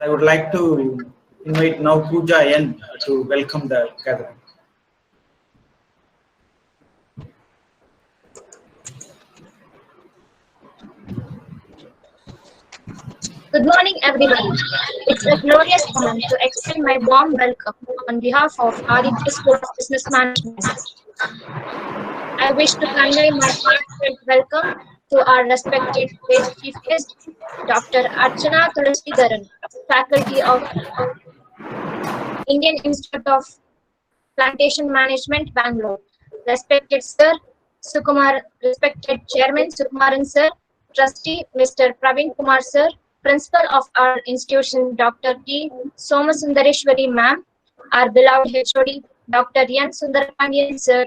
I would like to invite now Pooja N to welcome the gathering. Good morning, everyone. It's a glorious moment to extend my warm welcome on behalf of Aditya School of Business Management. I wish to convey my heartfelt welcome to our respected guest chief guest, Dr. Archana Tulasidaran, faculty of Indian Institute of Plantation Management, Bangalore. Respected Sir Sukumar, respected Chairman Sukumaran Sir, Trustee Mr. Praveen Kumar Sir, Principal of our institution Dr. T. Somasundareshwari Ma'am, our beloved HOD Dr. N. Sundarapandian Sir,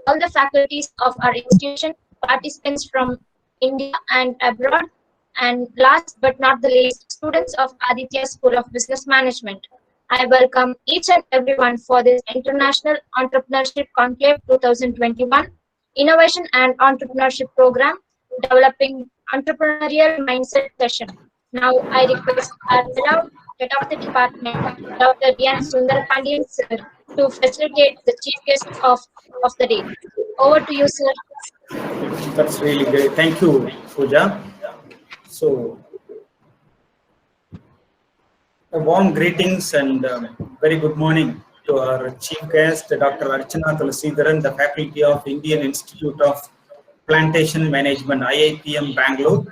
all the faculties of our institution, participants from India and abroad, and last but not the least, students of Aditya School of Business Management. I welcome each and everyone for this International Entrepreneurship Conclave 2021 Innovation and Entrepreneurship Program Developing Entrepreneurial Mindset session. Now I request our beloved head of the department, Dr. N. Sundarapandian Sir, to facilitate the chief guest of the day. Over to you, sir. That's really great. Thank you, Pooja. So, a warm greetings and very good morning to our chief guest, Dr. Archana Tulasidaran, the faculty of Indian Institute of Plantation Management, IIPM, Bangalore.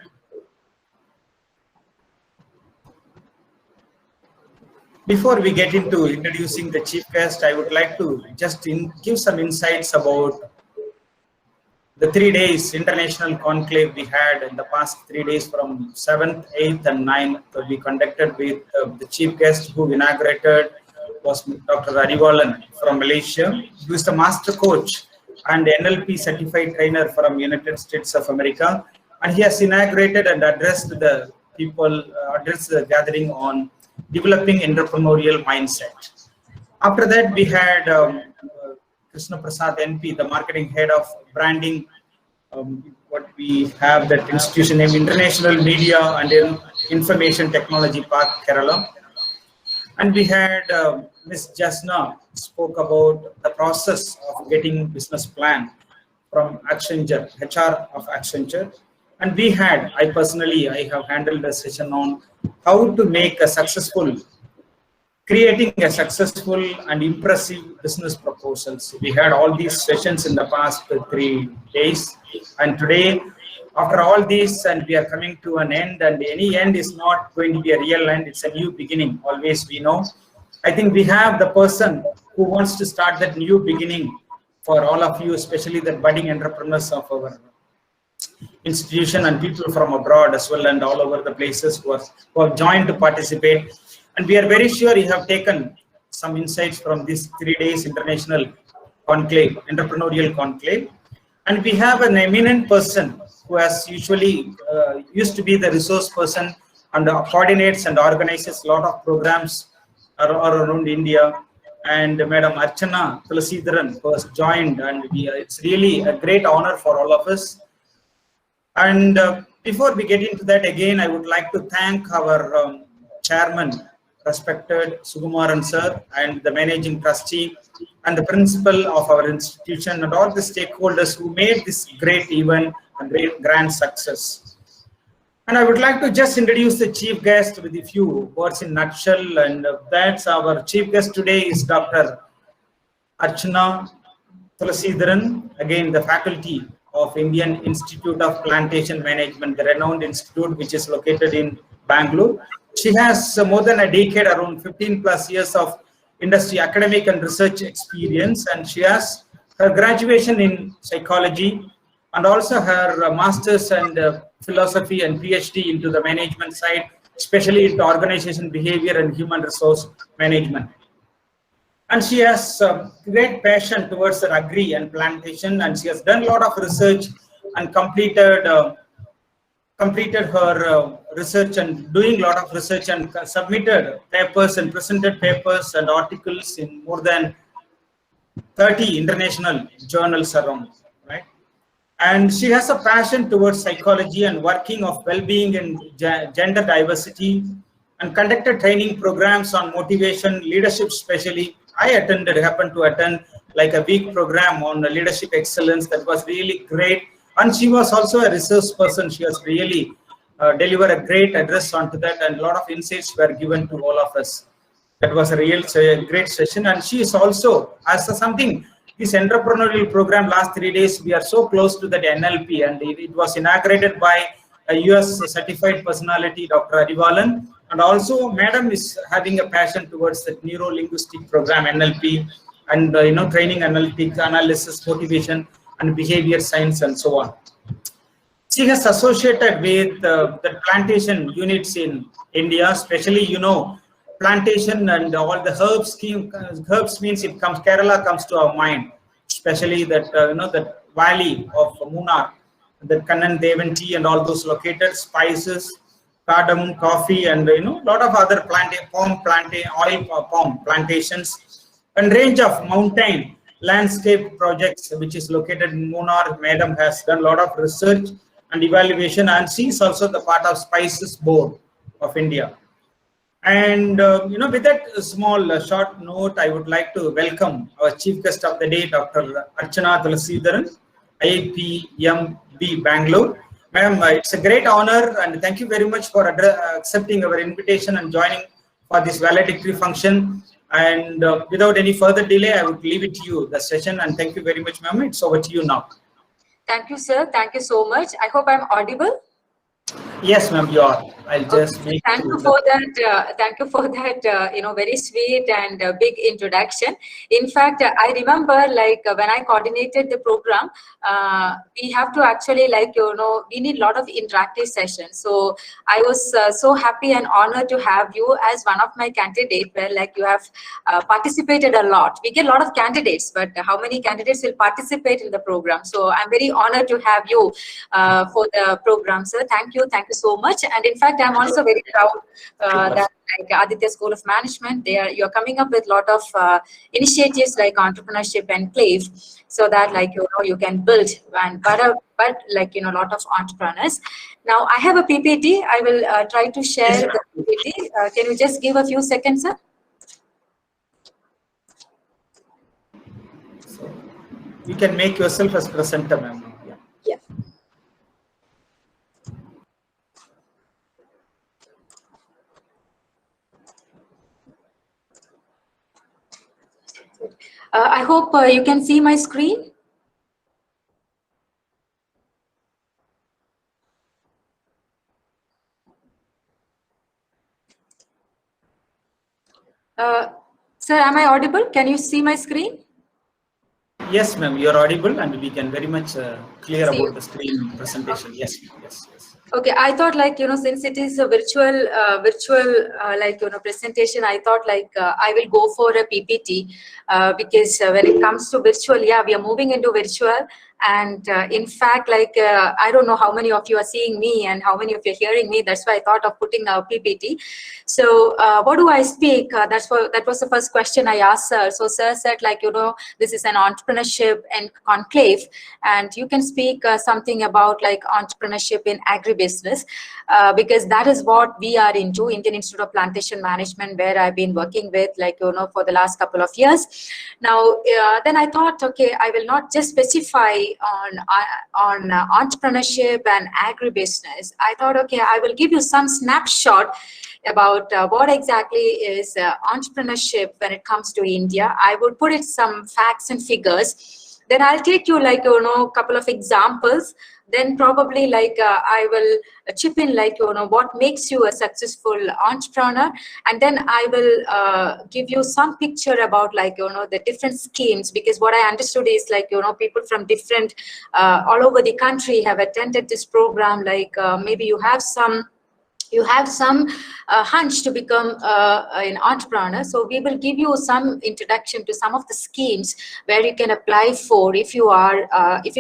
Before we get into introducing the chief guest, I would like to just give some insights about the 3 days international conclave we had in the past 3 days from 7th, 8th and 9th. We conducted with the chief guest who inaugurated was Dr. Ariwalan from Malaysia. He was the master coach and NLP certified trainer from United States of America. And he has inaugurated and addressed the people, addressed the gathering on developing entrepreneurial mindset. After that, we had Krishna Prasad NP, the marketing head of branding. What we have that institution name, International Media and Information Technology Park, Kerala. And we had Ms. Jasna spoke about the process of getting business plan from Accenture, HR of Accenture. And we had, I have handled a session on how to make a successful, creating a successful and impressive business proposals. We had all these sessions in the past 3 days. And today, after all this, and we are coming to an end, and any end is not going to be a real end, it's a new beginning, always we know. I think we have the person who wants to start that new beginning for all of you, especially the budding entrepreneurs of our institution and people from abroad as well and all over the places who have joined to participate. And we are very sure you have taken some insights from this 3 days international conclave, entrepreneurial conclave. And we have an eminent person who has usually used to be the resource person and coordinates and organizes a lot of programs around India. And Madam Archana Tulasidaran, who has joined, and it's really a great honor for all of us. And before we get into that, again, I would like to thank our chairman, respected Sukumaran sir, and the managing trustee and the principal of our institution and all the stakeholders who made this great event a great grand success. And I would like to just introduce the chief guest with a few words in nutshell, and that's our chief guest today is Dr. Archana Tulasidaran, again the faculty of Indian Institute of Plantation Management, the renowned institute which is located in Bangalore. She has more than a decade, around 15 plus years of industry, academic and research experience, and she has her graduation in psychology and also her master's and philosophy and PhD into the management side, especially into organization behavior and human resource management. And she has great passion towards her agri and plantation, and she has done a lot of research and completed her research and doing a lot of research and submitted papers and presented papers and articles in more than 30 international journals around, right? And she has a passion towards psychology and working of well-being and gender diversity and conducted training programs on motivation, leadership especially. I happened to attend like a week program on leadership excellence that was really great. And she was also a resource person. She was really delivered a great address onto that, and a lot of insights were given to all of us. That was a great session. And she is also, as something, this entrepreneurial program last 3 days, we are so close to that NLP, and it was inaugurated by a US certified personality, Dr. Arivalan. And also, Madam is having a passion towards the neuro-linguistic program, NLP, and training analytics, analysis, motivation, and behavior science, and so on. She has associated with the plantation units in India, especially, plantation and all the herbs scheme. Herbs means it comes, Kerala comes to our mind, especially that, that valley of Munnar, the Kannan, Devanti, and all those located, spices, cardamom, coffee, and lot of other palm plantations, and range of mountain landscape projects which is located in Munnar. Madam has done a lot of research and evaluation, and she is also the part of Spices Board of India. And with that small short note, I would like to welcome our chief guest of the day, Dr. Archana Tulasidaran, IIPMB Bangalore. Madam, it's a great honor, and thank you very much for accepting our invitation and joining for this valedictory function. And without any further delay, I would leave it to you, the session, and thank you very much, ma'am. It's over to you now. Thank you, sir. Thank you so much. I hope I'm audible. Yes, ma'am, you are. I'll just make. Thank you for that. Thank you for that. Very sweet and big introduction. In fact, I remember when I coordinated the program, we have to actually we need a lot of interactive sessions. So I was so happy and honored to have you as one of my candidates. Where you have participated a lot. We get a lot of candidates, but how many candidates will participate in the program? So I'm very honored to have you for the program, sir. Thank you so much. And in fact, I'm also very proud that Aditya School of Management, you're coming up with a lot of initiatives like Entrepreneurship Enclave, so that you can build and but a lot of entrepreneurs. Now I have a PPT. I will try to share the PPT. Can you just give a few seconds, sir? So you can make yourself as presenter, ma'am. Yeah. I hope you can see my screen. Sir, am I audible? Can you see my screen? Yes, ma'am, you are audible, and we can very much clear about the screen presentation. Yes. Okay, I thought since it is a virtual presentation, I thought I will go for a PPT because when it comes to virtual, we are moving into virtual. And in fact, I don't know how many of you are seeing me and how many of you are hearing me. That's why I thought of putting a PPT. So what do I speak? That was the first question I asked sir. So sir said this is an entrepreneurship and conclave, and you can speak something about entrepreneurship in agribusiness because that is what we are into, Indian Institute of Plantation Management, where I've been working with for the last couple of years. Now then I thought, okay, I will not just specify on entrepreneurship and agribusiness. I thought, okay, I will give you some snapshot about what exactly is entrepreneurship when it comes to India. I would put it some facts and figures. Then I'll take you a couple of examples. Then probably I will chip in what makes you a successful entrepreneur, and then I will give you some picture about the different schemes, because what I understood is people from different all over the country have attended this program. Maybe you have some hunch to become an entrepreneur. So we will give you some introduction to some of the schemes where you can apply for if you're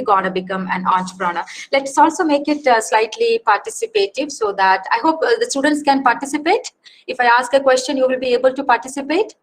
going to become an entrepreneur. Let's also make it slightly participative, so that I hope the students can participate. If I ask a question, you will be able to participate.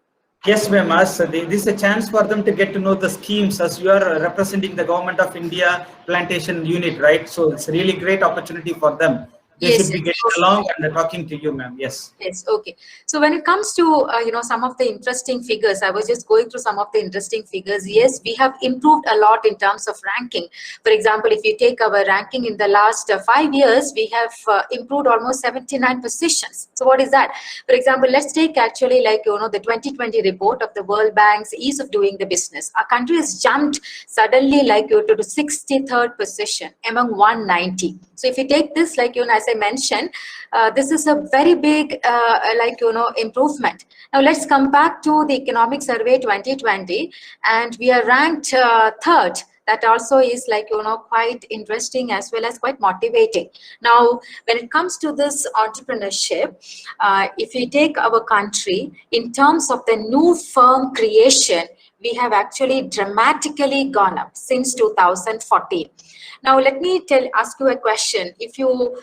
Yes, ma'am. This is a chance for them to get to know the schemes, as you are representing the Government of India Plantation Unit, right? So it's a really great opportunity for them They Yes, should be yes. getting along and talking to you, ma'am. Yes. Yes, okay. So when it comes to, some of the interesting figures, I was just going through some of the interesting figures. Yes, we have improved a lot in terms of ranking. For example, if you take our ranking in the last 5 years, we have improved almost 79 positions. So what is that? For example, let's take actually the 2020 report of the World Bank's ease of doing the business. Our country has jumped suddenly to the 63rd position among 190. So if you take this, as I mentioned, this is a very big improvement. Now let's come back to the Economic Survey 2020, and we are ranked third. That also is quite interesting as well as quite motivating. Now when it comes to this entrepreneurship, if we take our country in terms of the new firm creation, we have actually dramatically gone up since 2014. Now let me ask you a question. If you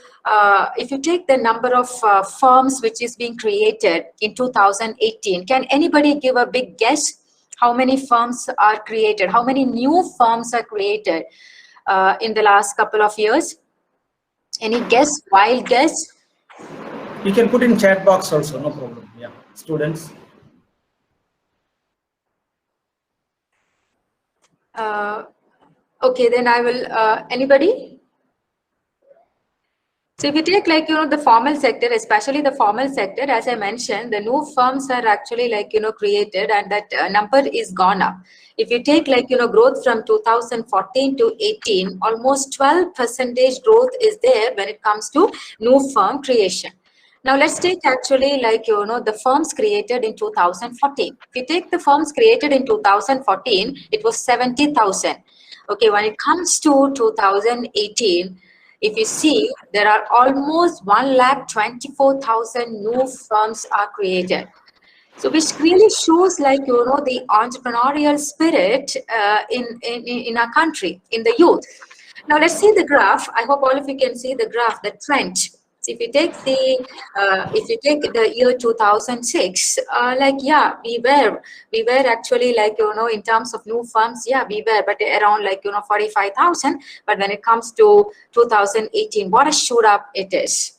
take the number of firms which is being created in 2018, can anybody give a big guess how many firms are created? How many new firms are created in the last couple of years? Any guess? Wild guess? You can put in chat box also, no problem. Yeah, students. Okay, then I will. Anybody? So if you take the formal sector, especially the formal sector, as I mentioned, the new firms are actually created, and that number is gone up. If you take growth from 2014 to 18, almost 12% growth is there when it comes to new firm creation. Now let's take actually the firms created in 2014. If you take the firms created in 2014, it was 70,000. Okay, when it comes to 2018, if you see, there are almost 124,000 new firms are created. So which really shows the entrepreneurial spirit in our country, in the youth. Now let's see the graph. I hope all of you can see the graph, the trend. So if you take the year 2006, we were actually in terms of new firms, yeah, we were, but around 45,000. But when it comes to 2018, what a shoot up it is.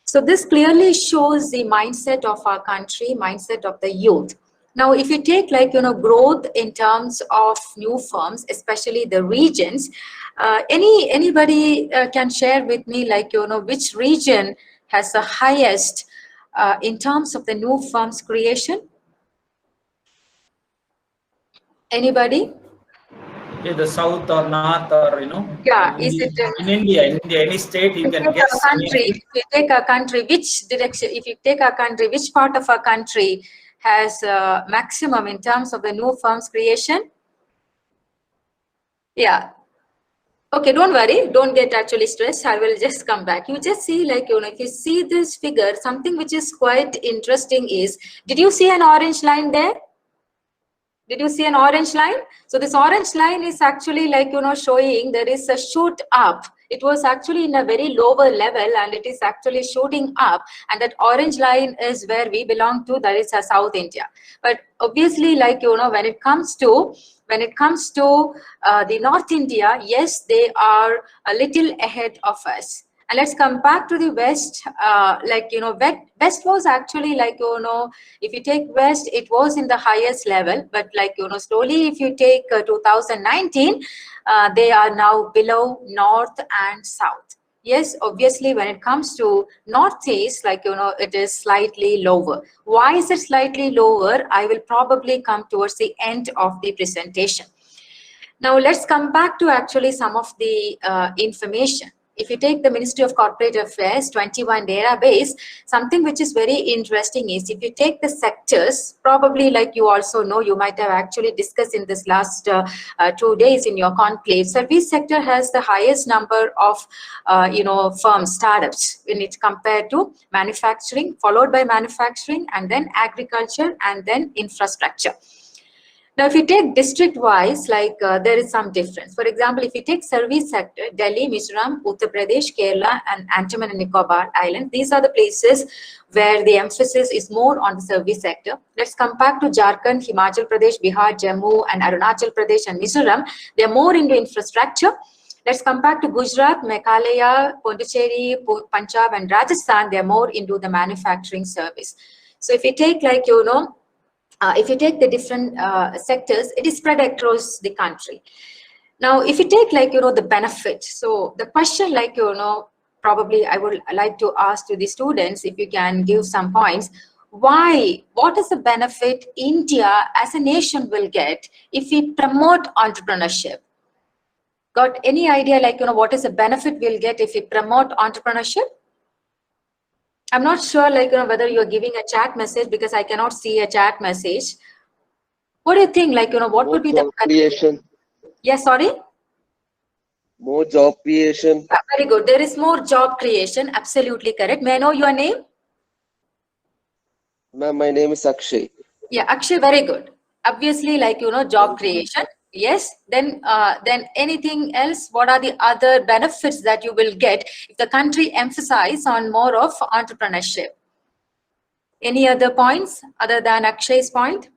So this clearly shows the mindset of our country, mindset of the youth. Now, if you take growth in terms of new firms, especially the regions, anybody can share with me which region has the highest in terms of the new firms creation? Anybody? Okay, the south or north or Yeah, is it in India, any state you can guess. If you take a country, which direction? If you take a country, which part of our country has maximum in terms of the new firms creation? Yeah. Okay, don't worry, don't get actually stressed. I will just come back. You just see if you see this figure, something which is quite interesting is, did you see an orange line there? Did you see an orange line? So this orange line is actually showing there is a shoot up. It was actually in a very lower level and it is actually shooting up, and that orange line is where we belong to, that is South India. But obviously when it comes to the North India, yes, they are a little ahead of us. And let's come back to the West. West was actually if you take West, it was in the highest level, but slowly if you take 2019, they are now below North and South. Yes, obviously when it comes to Northeast, it is slightly lower. Why is it slightly lower? I will probably come towards the end of the presentation. Now let's come back to actually some of the information. If you take the Ministry of Corporate Affairs 21 database, something which is very interesting is if you take the sectors, probably you also know, you might have actually discussed in this last 2 days in your conclave, service sector has the highest number of firms, startups, when it's compared to manufacturing, followed by manufacturing, and then agriculture, and then infrastructure. Now, if you take district-wise, there is some difference. For example, if you take service sector, Delhi, Mizoram, Uttar Pradesh, Kerala, and Andaman and Nicobar Islands, these are the places where the emphasis is more on the service sector. Let's come back to Jharkhand, Himachal Pradesh, Bihar, Jammu, and Arunachal Pradesh and Mizoram. They are more into infrastructure. Let's come back to Gujarat, Meghalaya, Pondicherry, Punjab, and Rajasthan. They're more into the manufacturing service. So if you take like, if you take the different sectors, it is spread across the country. Now, if you take like, the benefit. So the question like, probably I would like to ask to the students, if you can give some points. Why? What is the benefit India as a nation will get if we promote entrepreneurship? Got any idea like, what is the benefit we'll get if we promote entrepreneurship? I'm not sure like, whether you're giving a chat message because I cannot see a chat message. What do you think? Like, what would be the creation? Yes, sorry? More job creation. Very good. There is more job creation. Absolutely correct. May I know your name? Ma'am, my name is Akshay. Yeah, Akshay, very good. Obviously, like, job creation. Yes. Then anything else? What are the other benefits that you will get if the country emphasize on more of entrepreneurship? Any other points other than Akshay's point?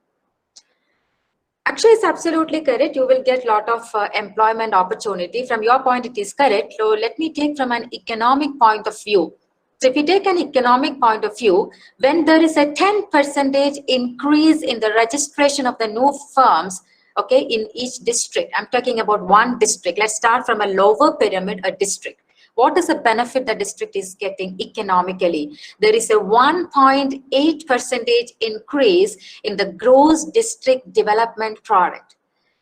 Akshay is absolutely correct. You will get a lot of employment opportunity. From your point, it is correct. So let me take from an economic point of view. So if you take an economic point of view, when there is a 10% increase in the registration of the new firms, okay, in each district, I'm talking about one district. Let's start from a lower pyramid, a district. What is the benefit the district is getting economically? There is a 1.8% increase in the gross district development product.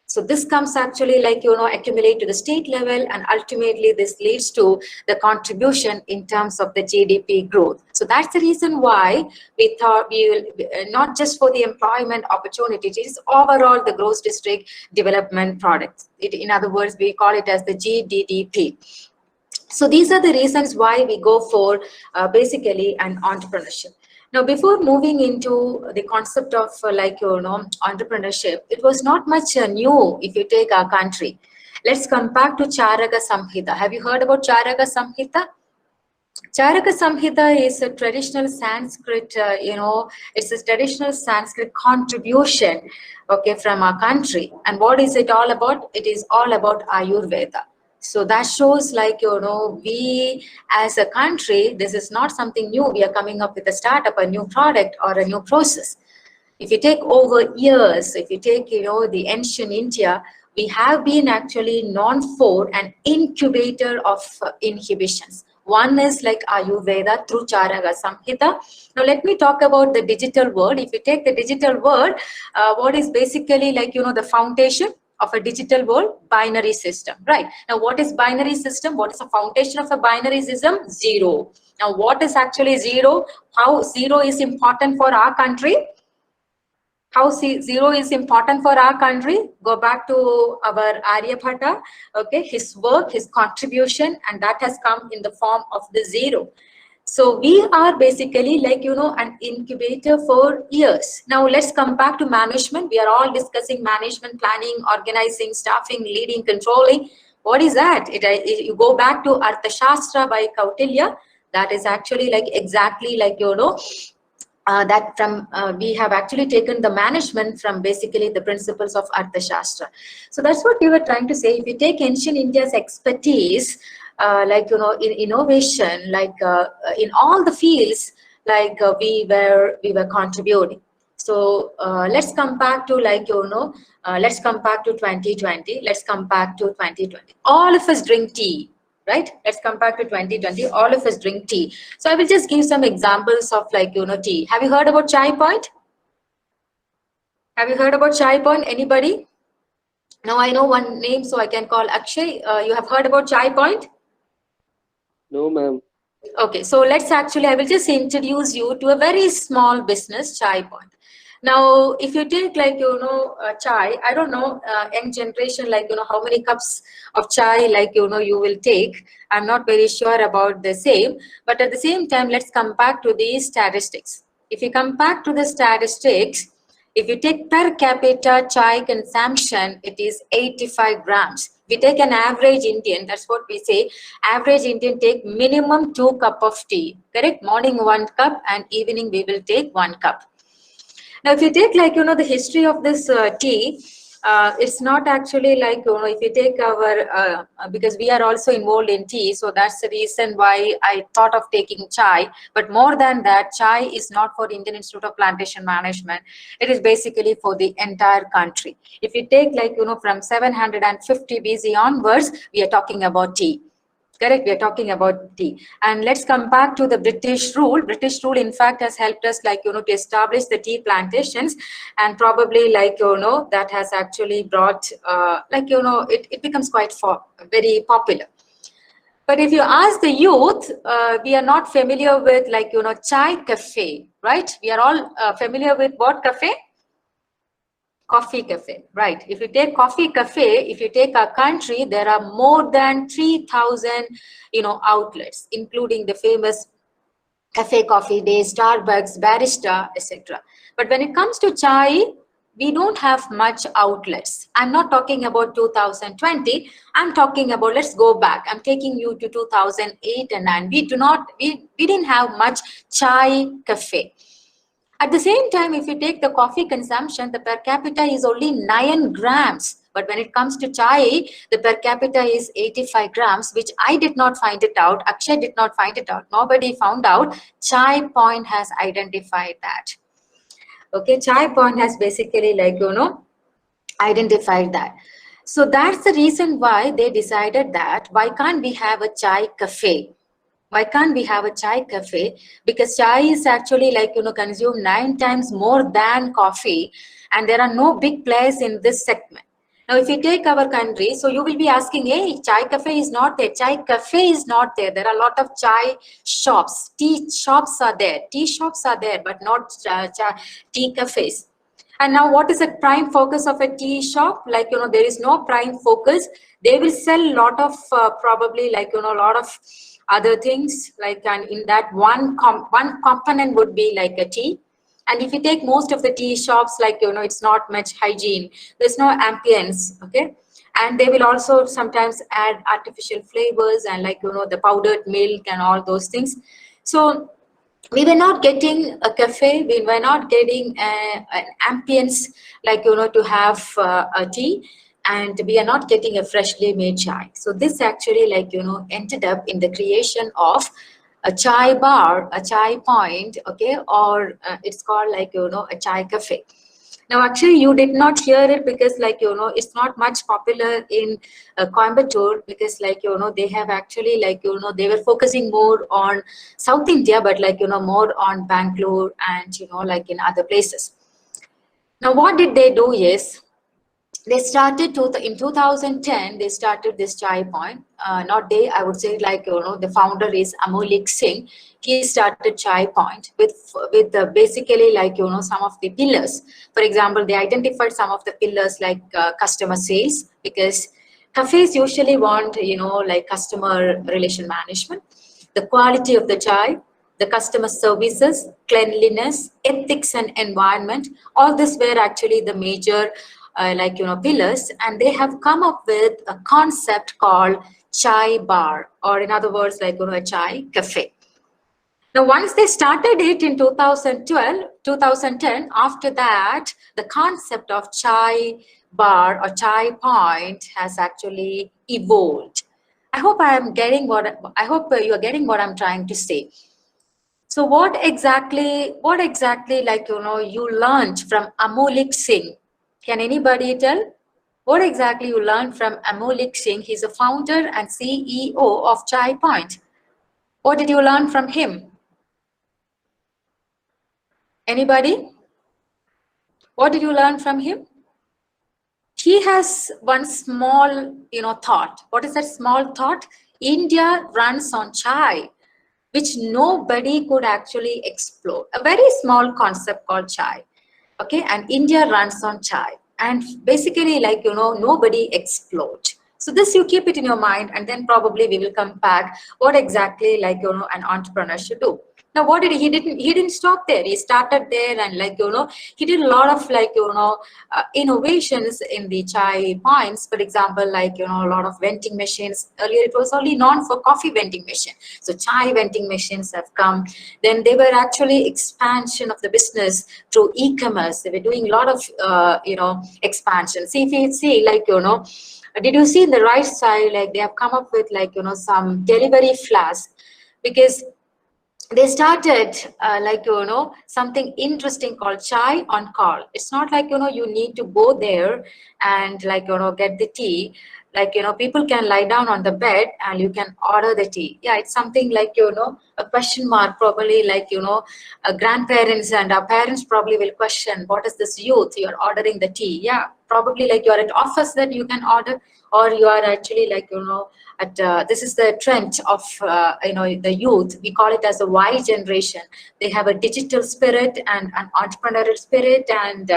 So this comes actually like, accumulate to the state level, and ultimately this leads to the contribution in terms of the GDP growth. So that's the reason why we thought we will, not just for the employment opportunities, it is overall the gross district development product. In other words, we call it as the GDDP. So these are the reasons why we go for basically an entrepreneurship. Now, before moving into the concept of entrepreneurship, it was not much new if you take our country. Let's come back to Charaka Samhita. Have you heard about Charaka Samhita? Charaka Samhita is a traditional Sanskrit, it's a traditional Sanskrit contribution, okay, from our country. And what is it all about? It is all about Ayurveda. So that shows like, we as a country, this is not something new. We are coming up with a startup, a new product or a new process. If you take over years, if you take, the ancient India, we have been actually known for an incubator of inhibitions. One is like Ayurveda through Charaka Samhita. Now let me talk about the digital world. If you take the digital world, what is basically like, the foundation of a digital world? Binary system, right? Now, what is binary system? What is the foundation of a binary system? Zero. Now, what is actually zero? How zero is important for our country? How zero is important for our country? Go back to our Aryabhatta, okay, his work, his contribution, and that has come in the form of the zero. So we are basically like, an incubator for years. Now let's come back to management. We are all discussing management, planning, organizing, staffing, leading, controlling. What is that? You go back to Arthashastra by Kautilya. That is actually like exactly like, that from we have actually taken the management from basically the principles of Arthashastra. So that's what we were trying to say. If you take ancient India's expertise, in innovation, in all the fields, we were contributing. So let's come back to let's come back to 2020. Let's come back to 2020. All of us drink tea, right? Let's come back to 2020. All of us drink tea. So I will just give some examples of tea. Have you heard about Chai Point? Have you heard about Chai Point? Anybody? Now I know one name, so I can call Akshay. You have heard about Chai Point? No, ma'am. Okay, so I will just introduce you to a very small business, Chai Point. Now, if you take chai, I don't know, young generation, how many cups of chai, you will take. I'm not very sure about the same, but at the same time, let's come back to the statistics. If you come back to the statistics, if you take per capita chai consumption, it is 85 grams. We take an average Indian, that's what we say, average Indian take minimum 2 cups of tea, correct? Morning 1 cup and evening we will take 1 cup. Now, if you take the history of this tea, It's not actually like, if you take our, because we are also involved in tea, so that's the reason why I thought of taking chai. But more than that, chai is not for Indian Institute of Plantation Management. It is basically for the entire country. If you take like, from 750 BC onwards, we are talking about tea. Correct, we are talking about tea. And let's come back to the British rule. British rule, in fact, has helped us like, to establish the tea plantations, and probably like, that has actually brought, like, it becomes quite very popular. But if you ask the youth, we are not familiar with like, chai cafe, right? We are all familiar with what cafe? Coffee cafe, right? If you take coffee cafe, if you take our country, there are more than 3,000, outlets, including the famous Cafe Coffee Day, Starbucks, Barista, etc. But when it comes to chai, we don't have much outlets. I'm not talking about 2020. I'm talking about, let's go back. I'm taking you to 2008 and 9. We didn't have much chai cafe. At the same time, if you take the coffee consumption, the per capita is only 9 grams. But when it comes to chai, the per capita is 85 grams, which I did not find it out. Akshay did not find it out. Nobody found out. Chai Point has identified that. Okay, Chai Point has basically like, identified that. So that's the reason why they decided that why can't we have a chai cafe? Why can't we have a chai cafe? Because chai is actually like, consumed 9 times more than coffee, and there are no big players in this segment. Now, if you take our country, so you will be asking, hey, chai cafe is not there. Chai cafe is not there. There are a lot of chai shops. Tea shops are there. Tea shops are there, but not tea cafes. And now what is the prime focus of a tea shop? Like, there is no prime focus. They will sell a lot of probably like, a lot of other things, like, and in that one component would be like a tea. And if you take most of the tea shops, like, it's not much hygiene. There's no ambience, okay? And they will also sometimes add artificial flavors and like, the powdered milk and all those things. So we were not getting a cafe. We were not getting an ambience, like, to have a tea. And we are not getting a freshly made chai. So this actually like, ended up in the creation of a chai bar, a chai point, okay, or it's called like, a chai cafe. Now, actually, you did not hear it because like, it's not much popular in Coimbatore, because like, they have actually like, they were focusing more on South India, but like, more on Bangalore and, like in other places. Now, what did they do is, they started in 2010, they started this chai point. Not they, I would say like, the founder is Amolik Singh. He started Chai Point with basically like, some of the pillars. For example, they identified some of the pillars like customer sales, because cafes usually want, like customer relation management, the quality of the chai, the customer services, cleanliness, ethics and environment. All this were actually the major like, pillars, and they have come up with a concept called chai bar, or in other words, like, a chai cafe. Now, once they started it in 2010, after that, the concept of chai bar or chai point has actually evolved. I hope you are getting what I'm trying to say. So what exactly like, you learned from Amolik Singh? Can anybody tell? What exactly you learned from Amolik Singh? He's a founder and CEO of Chai Point. What did you learn from him? Anybody? What did you learn from him? He has one small, thought. What is that small thought? India runs on chai, which nobody could actually explore. A very small concept called chai. Okay, and India runs on chai, and basically like, nobody explored. So this you keep it in your mind, and then probably we will come back what exactly like, an entrepreneur should do. Now, what did he didn't stop there. He started there, and like, you know, he did a lot of like, you know, innovations in the chai points. For example, like, you know, a lot of vending machines. Earlier, it was only known for coffee vending machine. So chai vending machines have come. Then they were actually expansion of the business through e-commerce. They were doing a lot of, you know, expansion. See, if you see, like, you know, did you see in the right side, like they have come up with like, you know, some delivery flask, because they started like, you know, something interesting called chai on call. It's not like, you know, you need to go there and like, you know, get the tea. Like, you know, people can lie down on the bed and you can order the tea. Yeah, it's something like, you know, a question mark, probably like, you know, grandparents and our parents probably will question, what is this youth? You're ordering the tea. Yeah, probably like you're at office that you can order, or you are actually like, you know, at this is the trend of you know, the youth. We call it as the Y generation. They have a digital spirit and an entrepreneurial spirit, and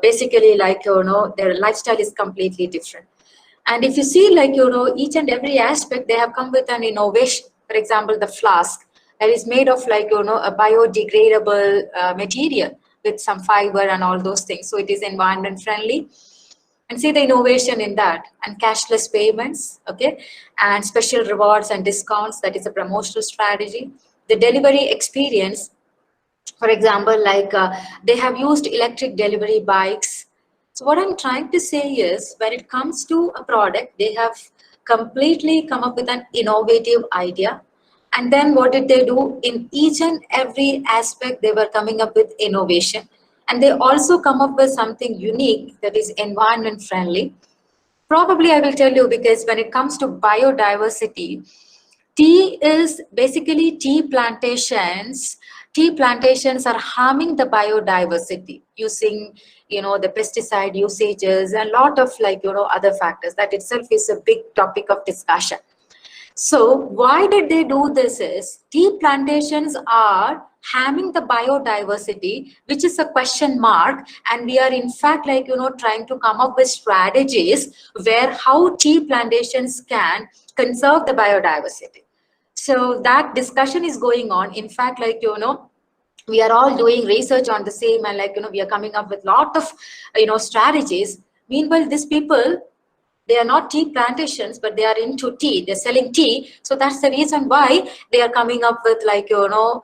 basically like, you know, their lifestyle is completely different. And if you see like, you know, each and every aspect, they have come with an innovation. For example, the flask that is made of like, you know, a biodegradable material with some fiber and all those things. So it is environment friendly. And see the innovation in that, and cashless payments, okay, and special rewards and discounts. That is a promotional strategy. The delivery experience, for example, like they have used electric delivery bikes. So what I'm trying to say is, when it comes to a product, they have completely come up with an innovative idea. And then what did they do? In each and every aspect, they were coming up with innovation. And they also come up with something unique that is environment friendly. Probably I will tell you, because when it comes to biodiversity, tea is basically tea plantations. Tea plantations are harming the biodiversity using, you know, the pesticide usages and a lot of like, you know, other factors. That itself is a big topic of discussion. So why did they do this is, tea plantations are harming the biodiversity, which is a question mark. And we are in fact like, you know, trying to come up with strategies where how tea plantations can conserve the biodiversity. So that discussion is going on. In fact, like, you know, we are all doing research on the same, and like, you know, we are coming up with lot of, you know, strategies. Meanwhile, these people, they are not tea plantations, but they are into tea. They're selling tea. So that's the reason why they are coming up with like, you know,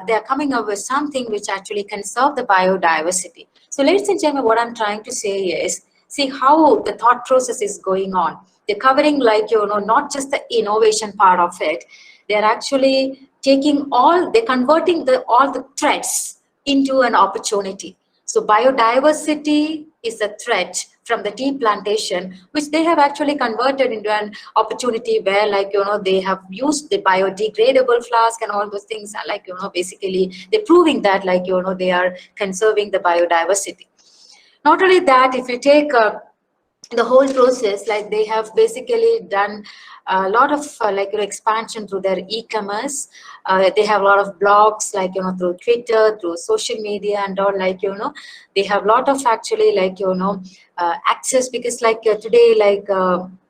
they are coming up with something which actually conserve the biodiversity. So ladies and gentlemen, what I'm trying to say is, see how the thought process is going on. They're covering like, you know, not just the innovation part of it. They're actually taking all, they're converting all the threats into an opportunity. So biodiversity is a threat from the tea plantation, which they have actually converted into an opportunity where like, you know, they have used the biodegradable flask and all those things. Like, you know, basically they're proving that like, you know, they are conserving the biodiversity. Not only that, if you take the whole process, like they have basically done a lot of like, you know, expansion through their e-commerce. They have a lot of blogs, like, you know, through Twitter, through social media and all, like, you know, they have a lot of actually like, you know, access, because like today, like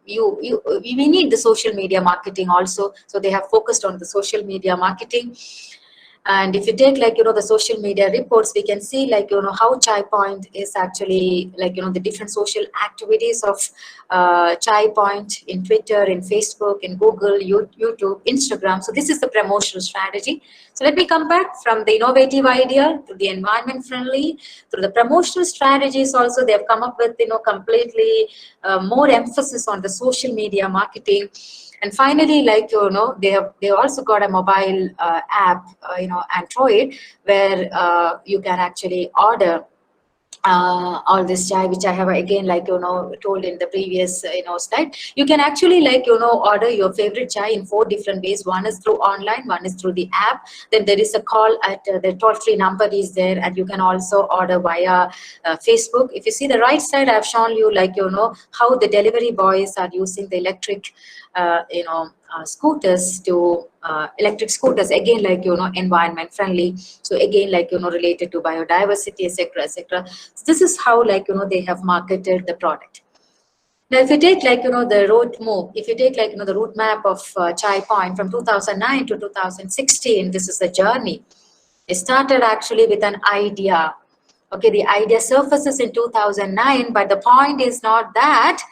we need the social media marketing also. So they have focused on the social media marketing. And if you take like, you know, the social media reports, we can see like, you know, how Chai Point is actually like, you know, the different social activities of Chai Point in Twitter, in Facebook, in Google, YouTube, Instagram. So this is the promotional strategy. So let me come back from the innovative idea to the environment friendly, through the promotional strategies. Also, they have come up with, you know, completely more emphasis on the social media marketing. And finally, like, you know, they also got a mobile app, you know, Android, where you can actually order all this chai, which I have again, like, you know, told in the previous, you know, slide. You can actually like, you know, order your favorite chai in 4 different ways. One is through online, one is through the app. Then there is a call at the toll-free number is there, and you can also order via Facebook. If you see the right side, I've shown you like, you know, how the delivery boys are using the electric you know, scooters to electric scooters, again, like, you know, environment friendly. So again, like, you know, related to biodiversity, etc., etc. So this is how, like, you know, they have marketed the product. Now, if you take like, the road move, if you take like, the route map of Chai Point from 2009 to 2016, this is the journey. It started actually with an idea. Okay, the idea surfaces in 2009, but the point is not that.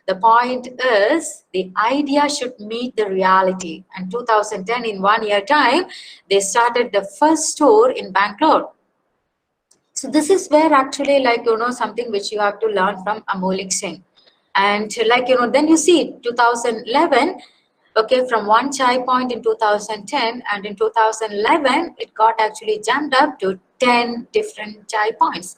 The point is the idea should meet the reality. And 2010, in 1 year time, they started the first store in Bangalore. So this is where actually like, something which you have to learn from Amolik Singh. And like, then you see 2011, okay, from one Chai Point in 2010, and in 2011, it got actually jumped up to 10 different Chai Points.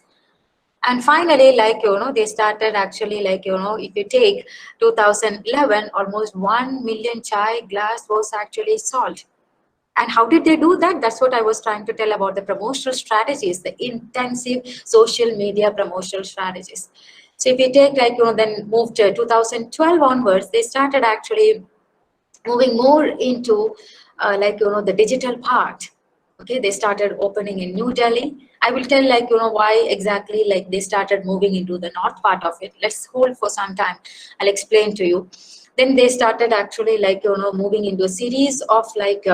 And finally, like, they started actually like, if you take 2011, almost 1 million chai glass was actually sold. And how did they do that? That's what I was trying to tell about the promotional strategies, the intensive social media promotional strategies. So if you take like, then move to 2012 onwards, they started actually moving more into like, the digital part. Okay, they started opening in New Delhi. I will tell like, why exactly like they started moving into the north part of it. Let's hold for some time. I'll explain to you. Then they started actually like, moving into a series of like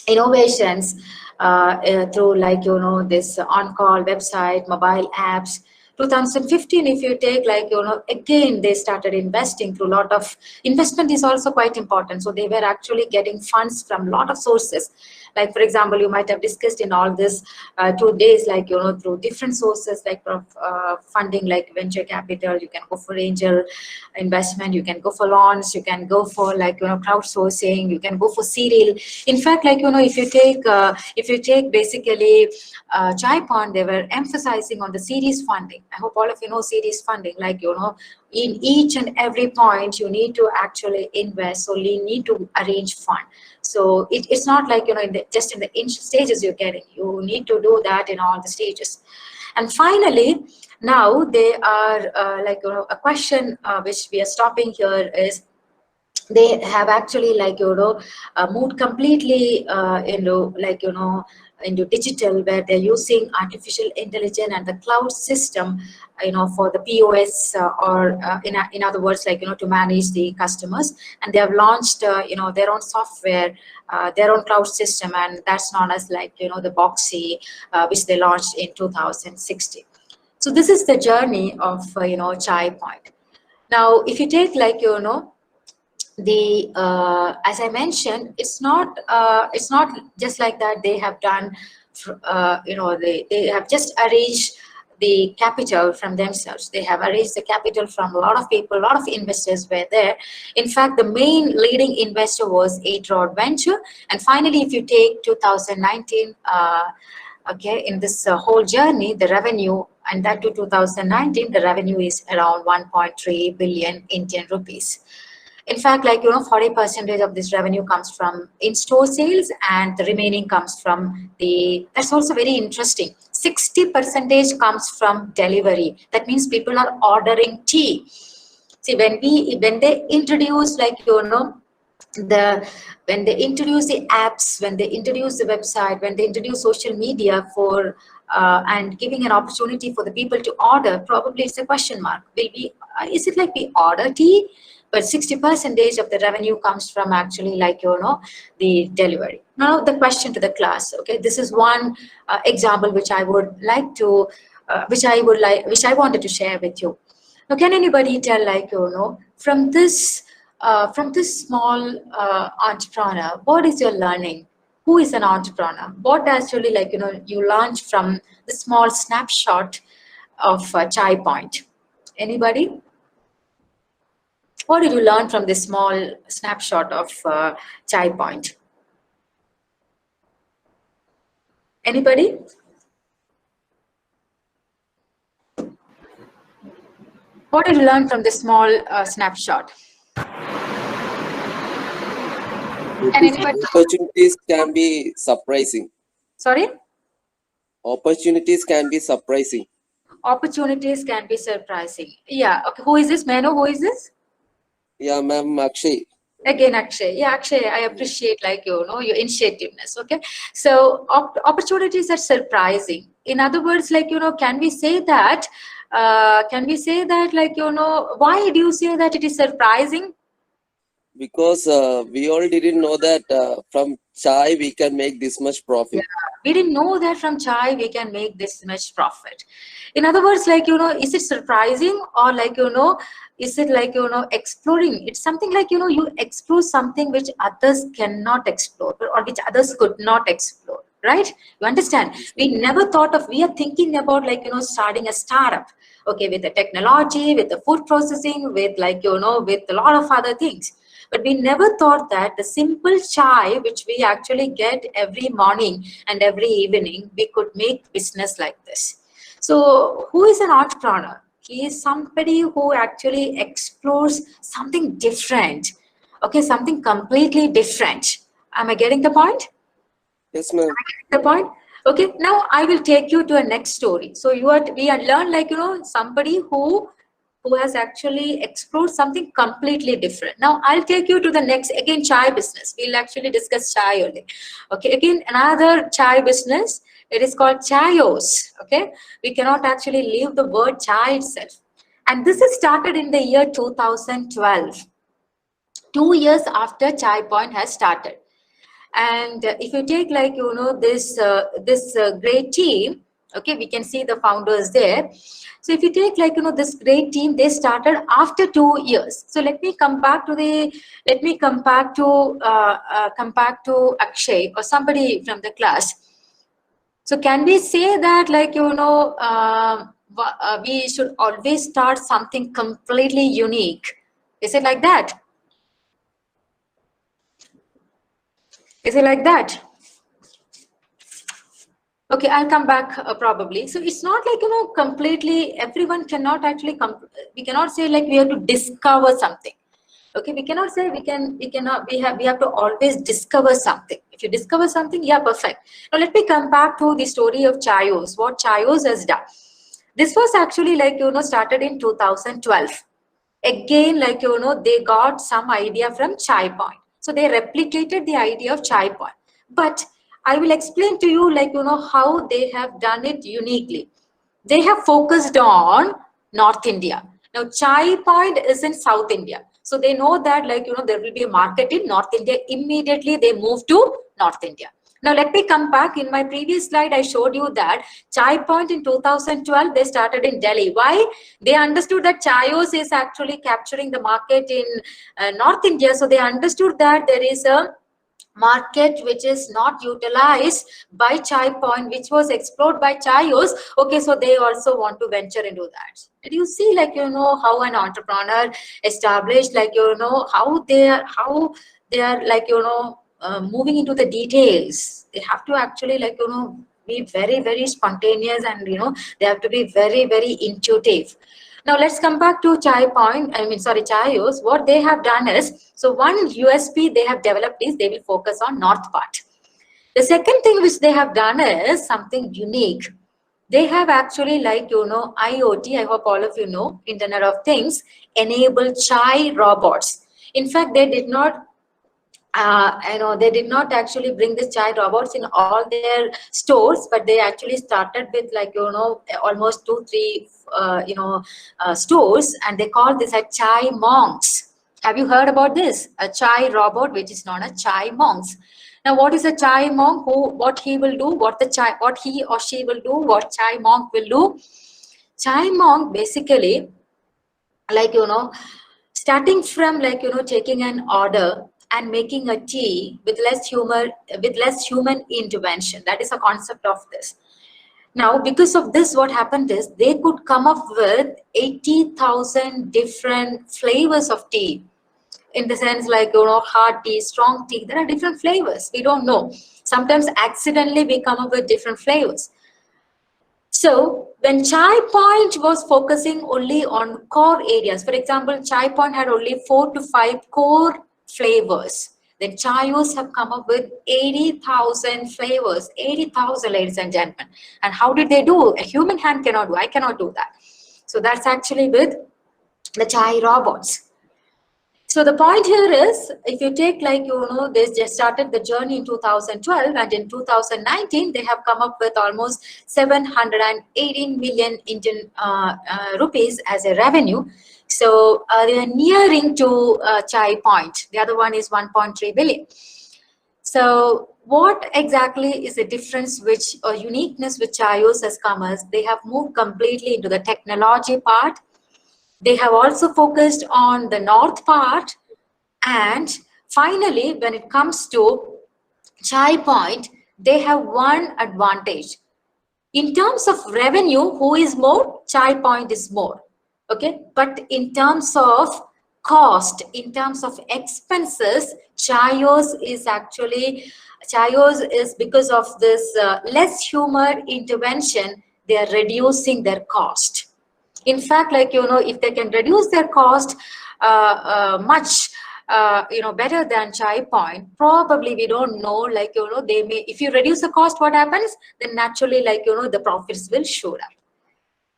innovations through like, this on-call website, mobile apps. 2015, if you take like, again, they started investing through a lot of investment is also quite important. So they were actually getting funds from a lot of sources. Like, for example, you might have discussed in all this 2 days, like, through different sources, like funding, like venture capital, you can go for angel investment, you can go for launch, you can go for like, crowdsourcing, you can go for serial. In fact, like, if you take basically Chai Point, they were emphasizing on the series funding. I hope all of you know series funding, like, in each and every point, you need to actually invest, so you need to arrange fund. So it's not like, just in the initial stages you're getting, you need to do that in all the stages. And finally, now they are like, a question which we are stopping here is, they have actually like, moved completely into like, into digital, where they're using artificial intelligence and the cloud system, for the POS or in other words, like, to manage the customers. And they have launched, their own software, their own cloud system, and that's known as like, the Boxy, which they launched in 2016. So this is the journey of, Chai Point. Now, if you take like, the as I mentioned, it's not just like that. They have done, they have just arranged the capital from themselves. They have arranged the capital from a lot of people, a lot of investors were there. In fact, the main leading investor was 8 Rod Venture. And finally, if you take 2019, okay, in this whole journey, the revenue, and that to 2019, the revenue is around 1.3 billion Indian rupees. In fact, like, 40% of this revenue comes from in-store sales, and the remaining comes from that's also very interesting. 60% comes from delivery. That means people are ordering tea. See, when they introduce like, when they introduce the apps, when they introduce the website, when they introduce social media for and giving an opportunity for the people to order, probably it's a question mark. Is it like we order tea? But 60% of the revenue comes from actually like, the delivery. Now the question to the class, okay, this is one example which I would like to, which I wanted to share with you. Now, can anybody tell, like, from this small entrepreneur, what is your learning? Who is an entrepreneur? What actually, like, you launched from the small snapshot of Chai Point? Anybody? What did you learn from this small snapshot of Chai Point? Anybody? What did you learn from this small snapshot? Opportunities can be surprising. Sorry? Opportunities can be surprising. Opportunities can be surprising. Yeah. Okay. Who is this? May I know who is this? Yeah, ma'am, Akshay. Again, Akshay. Yeah, Akshay, I appreciate, like, your initiativeness. Okay. So opportunities are surprising. In other words, like, can we say that can we say that, like, why do you say that it is surprising? Because we all didn't know that from chai we can make this much profit. Yeah, we didn't know that from chai we can make this much profit. In other words, like, is it surprising, or like, is it like, exploring? It's something like, you explore something which others cannot explore, or which others could not explore, right? You understand? We never thought of, we are thinking about, like, starting a startup, okay, with the technology, with the food processing, with, like, with a lot of other things. But we never thought that the simple chai, which we actually get every morning and every evening, we could make business like this. So who is an entrepreneur? He is somebody who actually explores something different. Okay, something completely different. Am I getting the point? Yes, ma'am. The point? Okay, now I will take you to a next story. So we are learned, like, somebody who has actually explored something completely different. Now I'll take you to the next, again, chai business. We'll actually discuss chai only. Okay, again, another chai business. It is called Chayos. Okay, we cannot actually leave the word chai itself. And this is started in the year 2012, 2 years after Chai Point has started. And if you take, like, this great team, okay, we can see the founders there. So if you take, like, this great team, they started after 2 years. So let me come back to Akshay or somebody from the class. So can we say that, like, we should always start something completely unique? Is it like that? Is it like that? Okay, I'll come back probably. So it's not like, completely, everyone cannot actually we cannot say, like, we have to discover something. Okay, we cannot say we have to always discover something. If you discover something, yeah, perfect. Now let me come back to the story of Chayos, what Chayos has done. This was actually, like, started in 2012. Again, like, they got some idea from Chai Point. So they replicated the idea of Chai Point. But I will explain to you, like, how they have done it uniquely. They have focused on North India. Now, Chai Point is in South India. So they know that, like, there will be a market in North India. Immediately they move to North India. Now, let me come back. In my previous slide, I showed you that Chai Point in 2012, they started in Delhi. Why? They understood that Chayos is actually capturing the market in North India. So they understood that there is a market which is not utilized by Chai Point, which was explored by Chayos. Okay, so they also want to venture into that. Did you see, like, how an entrepreneur established, like, how they are like, moving into the details. They have to actually, like, be very, very spontaneous, and they have to be very, very intuitive. Now let's come back to Chayos. What they have done is, so one USP they have developed is they will focus on north part. The second thing which they have done is something unique. They have actually, like, IoT, I hope all of you know, Internet of Things, enable chai robots. In fact, they did not they did not actually bring the chai robots in all their stores, but they actually started with, like, almost 2-3 stores, and they call this a chai monks. Have you heard about this? A chai robot which is known as chai monks. Now, what is a chai monk? What he will do? What he or she will do? What chai monk will do? Chai monk basically, like, starting from, like, taking an order and making a tea with less human intervention. That is a concept of this. Now, because of this, what happened is they could come up with 80,000 different flavors of tea. In the sense, like, hard tea, strong tea, there are different flavors. We don't know. Sometimes accidentally we come up with different flavors. So when Chai Point was focusing only on core areas, for example, Chai Point had only 4 to 5 core flavors. Then Chayos have come up with 80,000 flavors, 80,000, ladies and gentlemen. And how did they do? A human hand cannot do. I cannot do that. So that's actually with the chai robots. So the point here is, if you take they just started the journey in 2012, and in 2019 they have come up with almost 718 million Indian rupees as a revenue. So they are nearing to Chai Point. The other one is 1.3 billion. So what exactly is the difference or uniqueness with Chaayos has come as they have moved completely into the technology part. They have also focused on the north part, and finally, when it comes to Chai Point, they have one advantage. In terms of revenue, who is more? Chai Point is more. Okay, but in terms of cost, in terms of expenses, Chaayos is because of this less humor intervention, they are reducing their cost. In fact, if they can reduce their cost much better than Chai Point, probably we don't know, they may, if you reduce the cost, what happens? Then naturally, the profits will show up.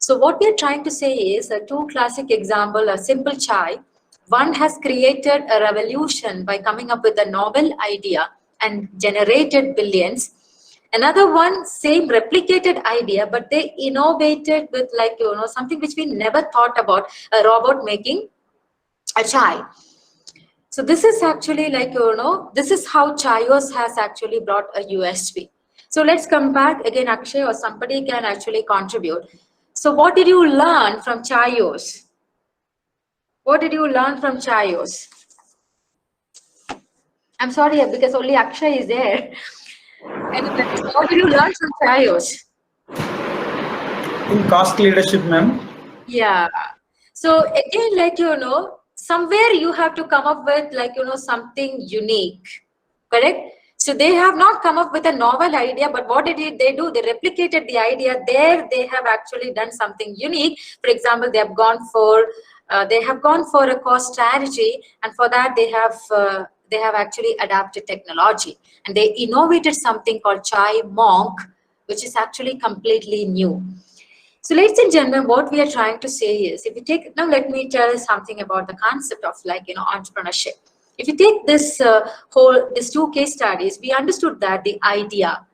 So what we are trying to say is two classic example, a simple chai. One has created a revolution by coming up with a novel idea and generated billions. Another one, same replicated idea, but they innovated with something which we never thought about, a robot making a chai. So this is actually this is how Chaayos has actually brought a USP. So let's come back again, Akshay, or somebody can actually contribute. So what did you learn from Chaayos? What did you learn from Chaayos? I'm sorry, because only Akshay is there. And what did you learn from Chaayos? In cost leadership, ma'am. Yeah. So again, somewhere you have to come up with something unique, correct? So they have not come up with a novel idea, but what did they do? They replicated the idea. There they have actually done something unique. For example, they have gone for a cost strategy, and for that they have actually adapted technology, and they innovated something called Chai Monk, which is actually completely new. So ladies and gentlemen, what we are trying to say is, if you take, now let me tell you something about the concept of entrepreneurship. If you take this these two case studies, we understood that the idea.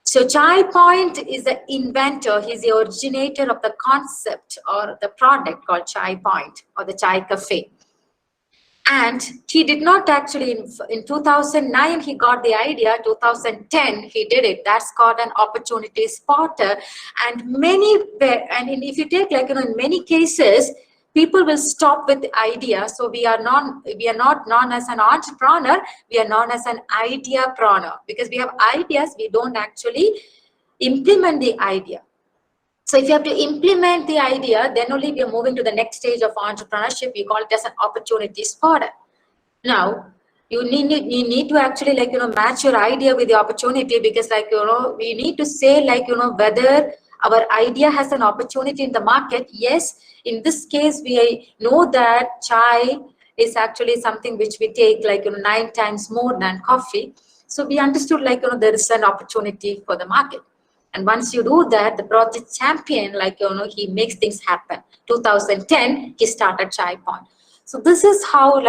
So Chai Point is the inventor, he's the originator of the concept or the product called Chai Point or the Chai Cafe. And he did not actually, in 2009, he got the idea, 2010, he did it. That's called an opportunity spotter. And if you take in many cases, people will stop with the idea. So we are not known as an entrepreneur, we are known as an idea-preneur, because we have ideas, we don't actually implement the idea. So if you have to implement the idea, then only we are moving to the next stage of entrepreneurship. We call it as an opportunity spotter. Now, you need to actually match your idea with the opportunity, because we need to say whether our idea has an opportunity in the market. Yes, in this case, we know that chai is actually something which we take 9 times more than coffee. So we understood there is an opportunity for the market. And once you do that, the project champion, he makes things happen. 2010, he started Chai Point. So this is how,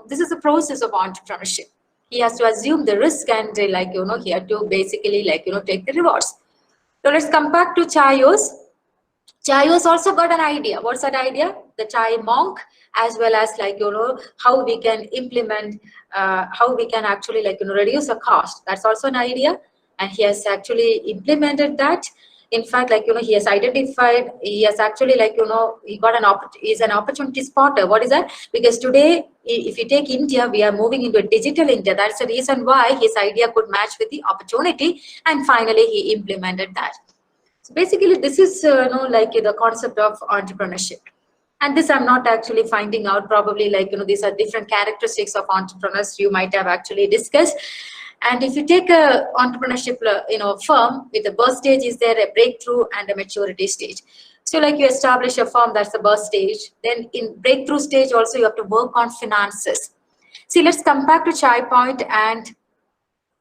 this is the process of entrepreneurship. He has to assume the risk and, he had to basically, take the rewards. So let's come back to Chaayos. Chaayos also got an idea. What's that idea? The Chai Monk, as well as how we can implement, how we can actually reduce the cost. That's also an idea. And he has actually implemented that. In fact, he has identified, he has actually he got he's an opportunity spotter. What is that? Because today, if you take India, we are moving into a digital India. That's the reason why his idea could match with the opportunity. And finally, he implemented that. So basically, this is the concept of entrepreneurship. And this I'm not actually finding out, probably these are different characteristics of entrepreneurs you might have actually discussed. And if you take a entrepreneurship, firm, with the birth stage is there, a breakthrough and a maturity stage. So you establish a firm, that's the birth stage. Then in breakthrough stage also, you have to work on finances. See, let's come back to Chai Point and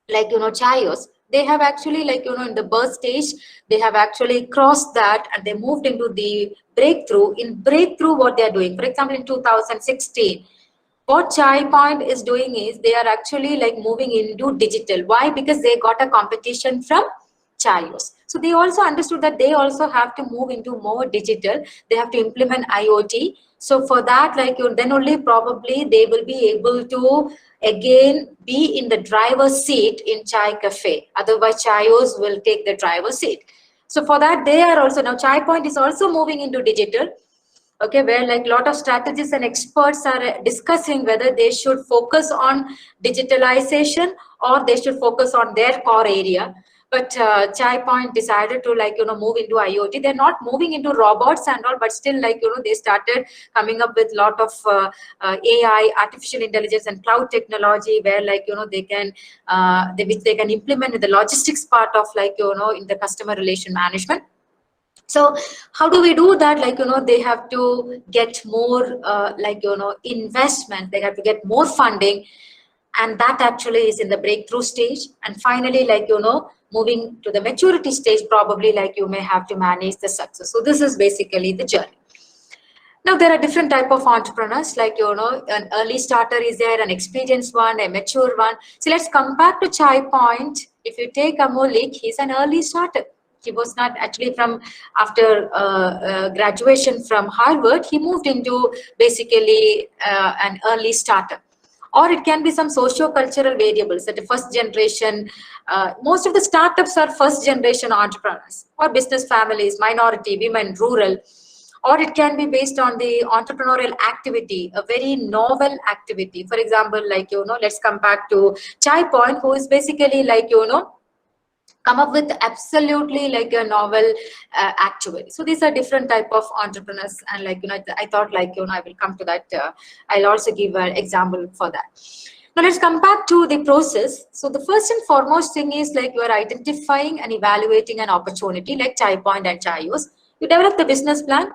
Chaayos. They have actually in the birth stage, they have actually crossed that and they moved into the breakthrough. In breakthrough, what they are doing, for example, in 2016, What Chai Point is doing is they are actually like moving into digital. Why? Because they got a competition from Chayos. So they also understood that they also have to move into more digital. They have to implement IoT. So for that, like then only probably they will be able to again be in the driver's seat in Chai Cafe. Otherwise, Chayos will take the driver's seat. So for that, they are also now Chai Point is also moving into digital. Okay, where like a lot of strategists and experts are discussing whether they should focus on digitalization or they should focus on their core area. But Chai Point decided to like, move into IoT. They're not moving into robots and all, but still like, they started coming up with a lot of AI, artificial intelligence and cloud technology where like, they can, which they can implement in the logistics part of like, in the customer relation management. So how do we do that? Like, they have to get more, investment. They have to get more funding. And that actually is in the breakthrough stage. And finally, like, moving to the maturity stage, probably like you may have to manage the success. So this is basically the journey. Now, there are different type of entrepreneurs, like, an early starter is there, an experienced one, a mature one. So let's come back to Chai Point. If you take Amolik, he's an early starter. He was not actually from after graduation from Harvard, he moved into basically an early starter. Or it can be some socio-cultural variables that the first generation, most of the startups are first generation entrepreneurs or business families, minority, women, rural. Or it can be based on the entrepreneurial activity, a very novel activity. For example, like, let's come back to Chai Point, who is basically like, come up with absolutely like a novel actuary. So these are different type of entrepreneurs, and like, I thought like, I will come to that. I'll also give an example for that. Now let's come back to the process. So the first and foremost thing is like you are identifying and evaluating an opportunity like Chai Point and Chayos. You develop the business plan,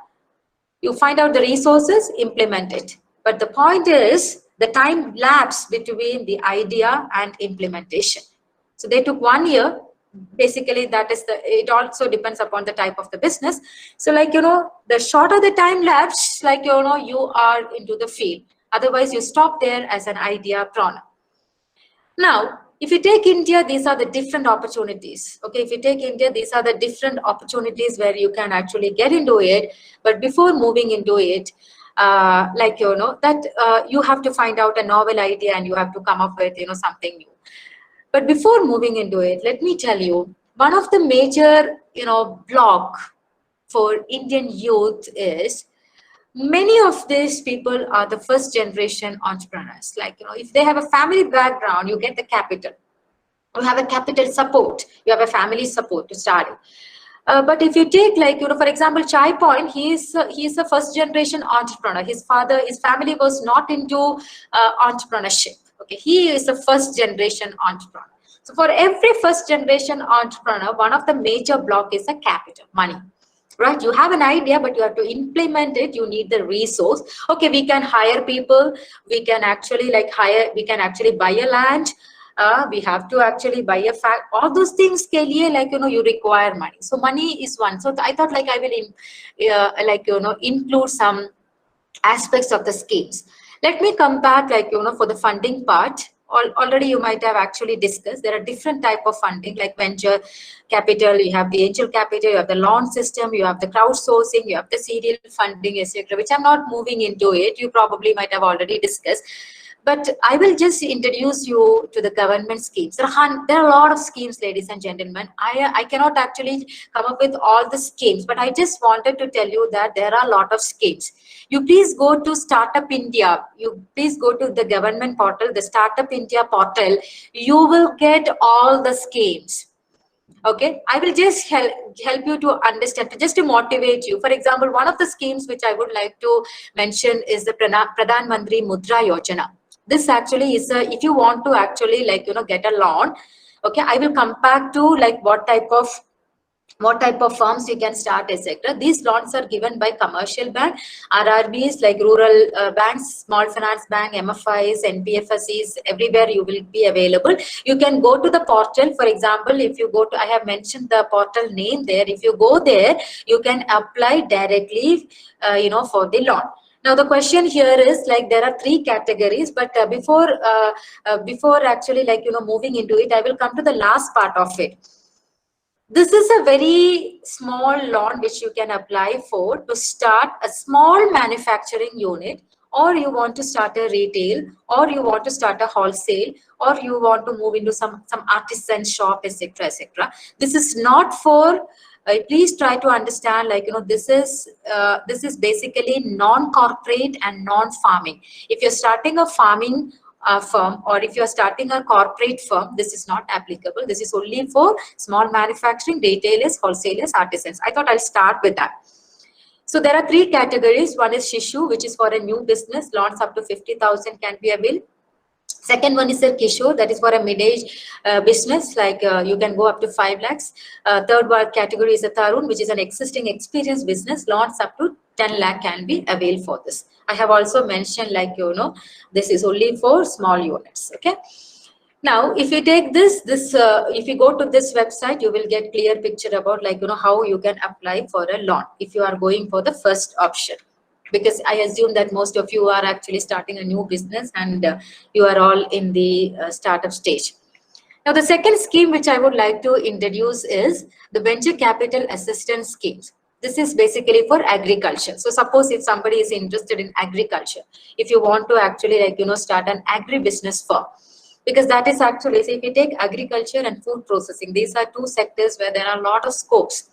you find out the resources, implement it. But the point is the time lapse between the idea and implementation. So they took 1 year. Basically, that is it also depends upon the type of the business. So like, the shorter the time lapse, like, you are into the field. Otherwise, you stop there as an idea prana. Now, if you take India, these are the different opportunities. Okay, if you take India, these are the different opportunities where you can actually get into it. But before moving into it, like, that you have to find out a novel idea and you have to come up with, something new. But before moving into it, let me tell you, one of the major, block for Indian youth is many of these people are the first generation entrepreneurs. Like, if they have a family background, you get the capital. You have a capital support. You have a family support to start it. But if you take like, for example, Chai Point, he's a first generation entrepreneur. His family was not into entrepreneurship. Okay, he is a first generation entrepreneur. So for every first generation entrepreneur, one of the major block is a capital, money. Right, you have an idea, but you have to implement it. You need the resource. Okay, we can hire people. We can actually we can actually buy a land. We have to actually buy a all those things ke liye, like, you require money. So money is one. So I thought like I will include some aspects of the schemes. Let me come back like, for the funding part. Already you might have actually discussed, there are different type of funding like venture capital, you have the angel capital, you have the loan system, you have the crowdsourcing, you have the serial funding, etc., which I'm not moving into it. You probably might have already discussed. But I will just introduce you to the government schemes. There are a lot of schemes, ladies and gentlemen. I cannot actually come up with all the schemes, but I just wanted to tell you that there are a lot of schemes. You please go to Startup India. You please go to the government portal, the Startup India portal. You will get all the schemes. Okay, I will just help you to understand, just to motivate you. For example, one of the schemes which I would like to mention is the Pradhan Mantri Mudra Yojana. This actually is if you want to actually get a loan. Okay, I will come back to like what type of firms you can start, etc. These loans are given by commercial bank, RRBs like rural banks, small finance bank, MFIs, NBFCs, everywhere you will be available. You can go to the portal. For example, if you go to, I have mentioned the portal name there. If you go there, you can apply directly, for the loan. Now the question here is like there are 3 categories, but before actually moving into it, I will come to the last part of it. This is a very small loan which you can apply for to start a small manufacturing unit, or you want to start a retail, or you want to start a wholesale, or you want to move into some artisan shop, etc., etc. This is not for please try to understand, this is basically non-corporate and non-farming. If you're starting a farming firm, or if you're starting a corporate firm, this is not applicable. This is only for small manufacturing, retailers, wholesalers, artisans. I thought I'll start with that. So there are 3 categories. One is Shishu, which is for a new business. Loans up to 50,000 can be available. Second one is a Kishore, that is for a mid-age business, you can go up to 5 lakhs. Third one category is a Tarun, which is an existing experienced business. Loans up to 10 lakh can be availed for this. I have also mentioned this is only for small units. Okay. Now, if you take if you go to this website, you will get clear picture about how you can apply for a loan if you are going for the first option. Because I assume that most of you are actually starting a new business and you are all in the startup stage. Now, the second scheme which I would like to introduce is the venture capital assistance schemes. This is basically for agriculture. So suppose if somebody is interested in agriculture, if you want to actually start an agri-business firm, because that is actually, so if you take agriculture and food processing, these are 2 sectors where there are a lot of scopes.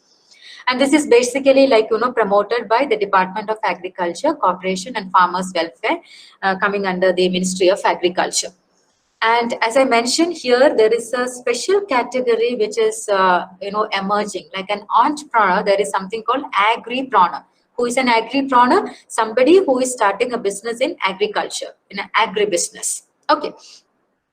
And this is basically promoted by the Department of Agriculture, Corporation and Farmers Welfare, coming under the Ministry of Agriculture. And as I mentioned here, there is a special category which is emerging, like an entrepreneur. There is something called agripreneur. Who is an agripreneur? Somebody who is starting a business in agriculture, in an agribusiness. Okay.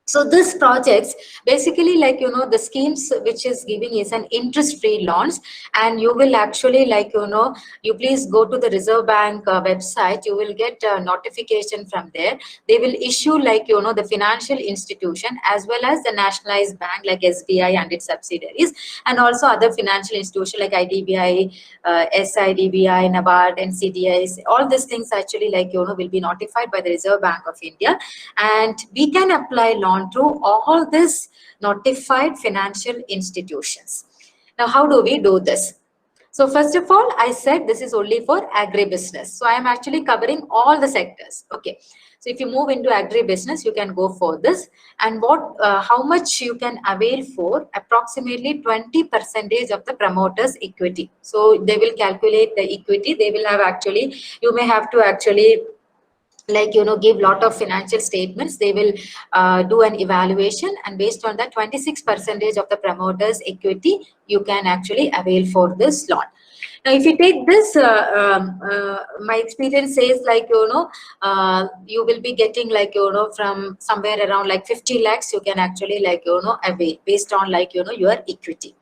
So this projects basically the schemes which is giving is an interest-free loans, and you will actually you please go to the Reserve Bank website. You will get a notification from there. They will issue the financial institution as well as the nationalized bank like SBI and its subsidiaries, and also other financial institutions like IDBI, SIDBI, NABARD, NCDIs. All these things actually will be notified by the Reserve Bank of India, and we can apply loan through all these notified financial institutions. Now, how do we do this? So first of all, I said this is only for agribusiness. So I am actually covering all the sectors. Okay. So if you move into agribusiness, you can go for this. And how much you can avail for? Approximately 20% of the promoter's equity. So they will calculate the equity. They will have actually, you may have to actually give lot of financial statements. They will do an evaluation, and based on that 26% of the promoter's equity, you can actually avail for this loan. Now, if you take this, my experience says you will be getting from somewhere around 50 lakhs, you can actually avail based on your equity.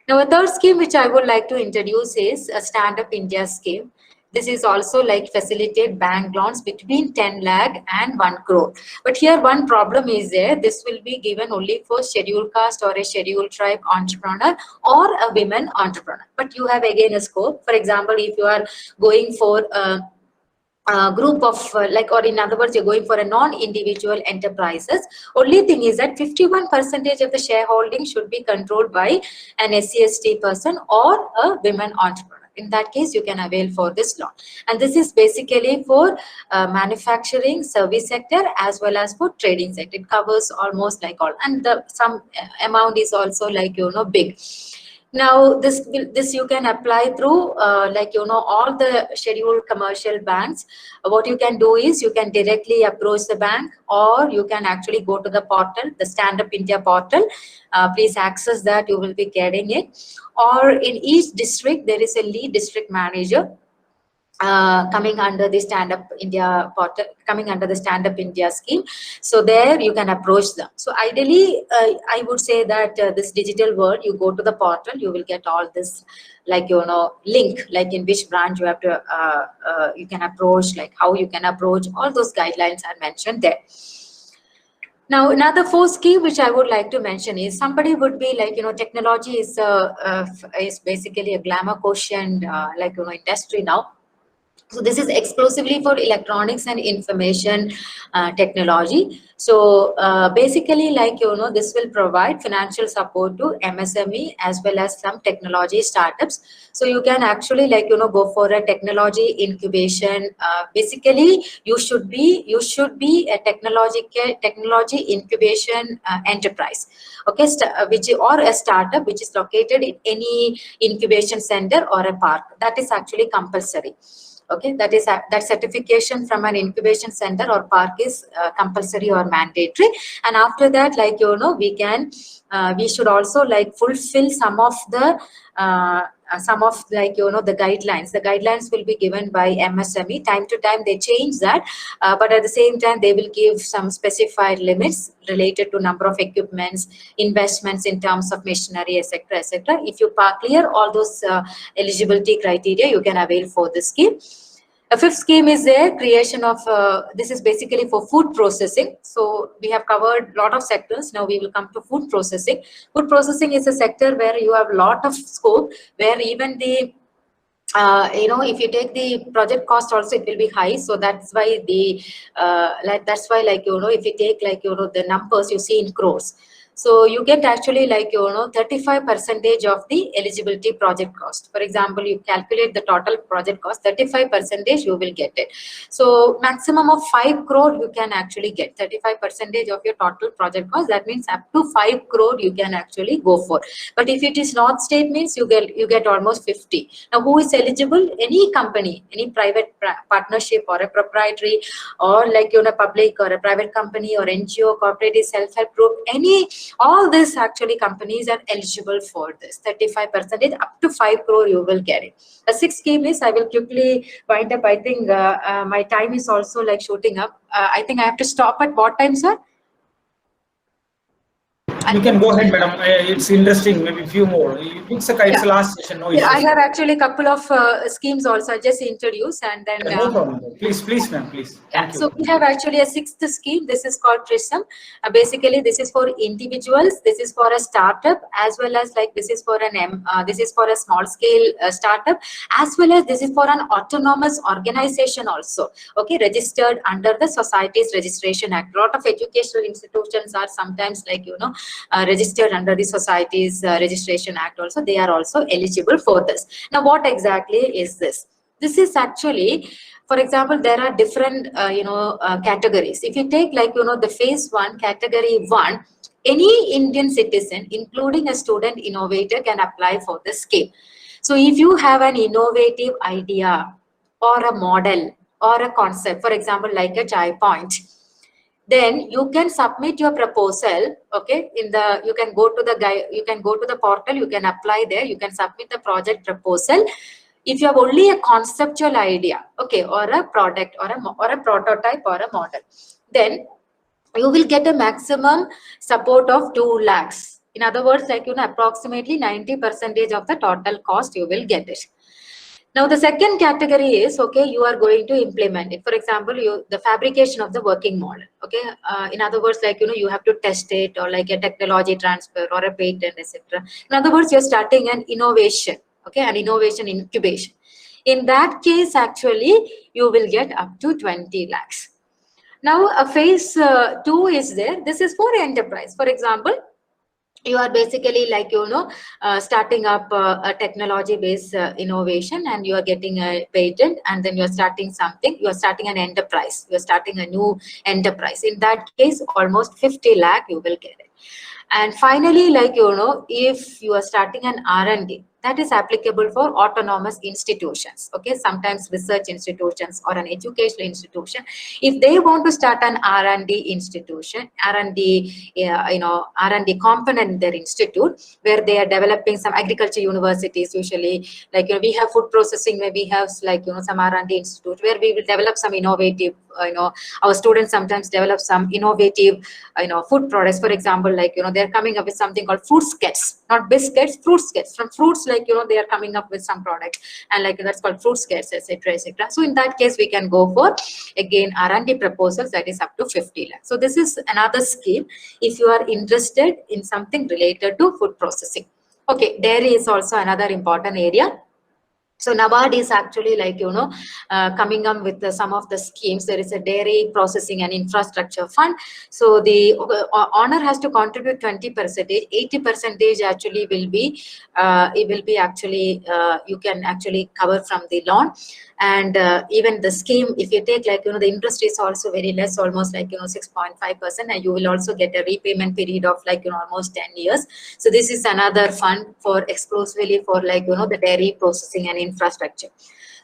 Now, a third scheme which I would like to introduce is a Stand Up India scheme. This is also facilitate bank loans between 10 lakh and 1 crore. But here one problem is there. This will be given only for scheduled caste or a scheduled tribe entrepreneur or a women entrepreneur. But you have again a scope. For example, if you are going for a group of or in other words, you're going for a non-individual enterprises. Only thing is that 51% of the shareholding should be controlled by an SC/ST person or a women entrepreneur. In that case, you can avail for this loan. And this is basically for manufacturing, service sector, as well as for trading sector. It covers almost all. And some amount is also big. Now, this you can apply through all the scheduled commercial banks. What you can do is you can directly approach the bank, or you can actually go to the portal, the Stand Up India portal. Please access that, you will be getting it. Or in each district, there is a lead district manager coming under the Stand Up India portal, coming under the Stand Up India scheme. So there you can approach them. So ideally, I would say that this digital world, you go to the portal, you will get all this link, in which branch you have to, you can approach, how you can approach, all those guidelines are mentioned there. Now, another fourth scheme which I would like to mention is somebody would be technology is basically a glamour quotient, industry now. So this is exclusively for electronics and information technology. So basically, like, this will provide financial support to MSME as well as some technology startups. So you can actually, like, go for a technology incubation. Basically, you should be a technology incubation enterprise. Okay, or a startup which is located in any incubation center or a park. That is actually compulsory. Okay, that is that certification from an incubation center or park is compulsory or mandatory. And after that, like, we should also, like, fulfill some of the like, the guidelines. The guidelines will be given by MSME. Time to time they change that, but at the same time they will give some specified limits related to number of equipments, investments in terms of machinery, etc., etc. If you clear all those eligibility criteria, you can avail for this scheme. A fifth scheme is there, creation of, this is basically for food processing. So we have covered a lot of sectors. Now we will come to food processing. Food processing is a sector where you have a lot of scope, where even the, if you take the project cost also, it will be high. So that's why the, like, if you take, like, the numbers you see in crores. So you get actually, like, 35% of the eligibility project cost. For example, you calculate the total project cost, 35% you will get it. So maximum of 5 crore you can actually get 35% of your total project cost. That means up to 5 crore you can actually go for. But if it is North State, means you get almost 50. Now, who is eligible? Any company, any private partnership or a proprietary, or like, public or a private company or NGO, cooperative, self-help group, all these actually companies are eligible for this 35%. Up to 5 crore you will get it. The sixth scheme is, I will quickly wind up. I think my time is also, like, shooting up. I think I have to stop at what time, sir? You can go ahead, madam. It's interesting. Maybe a few more. It's the last session. No issues. I have actually a couple of schemes also. I just introduce, and then no problem. Please, ma'am. Please. Thank you. So we have actually a sixth scheme. This is called Prism. Basically, this is for individuals. This is for a startup, as well as, like, this is for a small scale startup, as well as this is for an autonomous organization also. Okay, registered under the Societies Registration Act. A lot of educational institutions are sometimes, like, registered under the Societies Registration Act also. They are also eligible for this. Now, what exactly is this? This is actually, for example, there are different categories. If you take, like, the phase 1, category 1, any Indian citizen, including a student innovator, can apply for the scheme. So if you have an innovative idea or a model or a concept, for example, like a chai point, then you can submit your proposal. Okay, you can go to the portal, you can apply there, you can submit the project proposal. If you have only a conceptual idea, okay, or a product or a prototype or a model, then you will get a maximum support of 2 lakhs. In other words, like, approximately 90% of the total cost you will get it. Now, the second category is, okay, you are going to implement it. For example, the fabrication of the working model. Okay, in other words, like, you have to test it, or like a technology transfer or a patent, etc. In other words, you're starting an innovation. Okay, an innovation incubation. In that case, actually, you will get up to 20 lakhs. Now, a phase 2 is there. This is for enterprise. For example, you are basically, like, starting up a technology based innovation, and you are getting a patent, and then you are starting something. You are starting an enterprise. You are starting a new enterprise. In that case, almost 50 lakh you will get it. And finally, like, if you are starting an R&D, that is applicable for autonomous institutions. Okay, sometimes research institutions or an educational institution, if they want to start an R&D institution, R&D component in their institute, where they are developing some agriculture universities, usually, like, we have food processing, where we have, like, some R&D institute where we will develop some innovative, our students sometimes develop some innovative, food products. For example, like, they're coming up with something called fruit skets, not biscuits, fruit skets. From fruits, like, they are coming up with some product, and, like, that's called fruit skets, etc., etc. So in that case, we can go for, again, R&D proposals, that is up to 50 lakhs. So this is another scheme if you are interested in something related to food processing. Okay, dairy is also another important area. So NABARD is actually like, coming up with some of the schemes. There is a dairy processing and infrastructure fund. So the owner has to contribute 20%, 80% actually will be, it will be actually, you can actually cover from the loan. And even the scheme, if you take like, the interest is also very less, almost like, 6.5%, and you will also get a repayment period of like, almost 10 years. So this is another fund for exclusively for like, the dairy processing and infrastructure.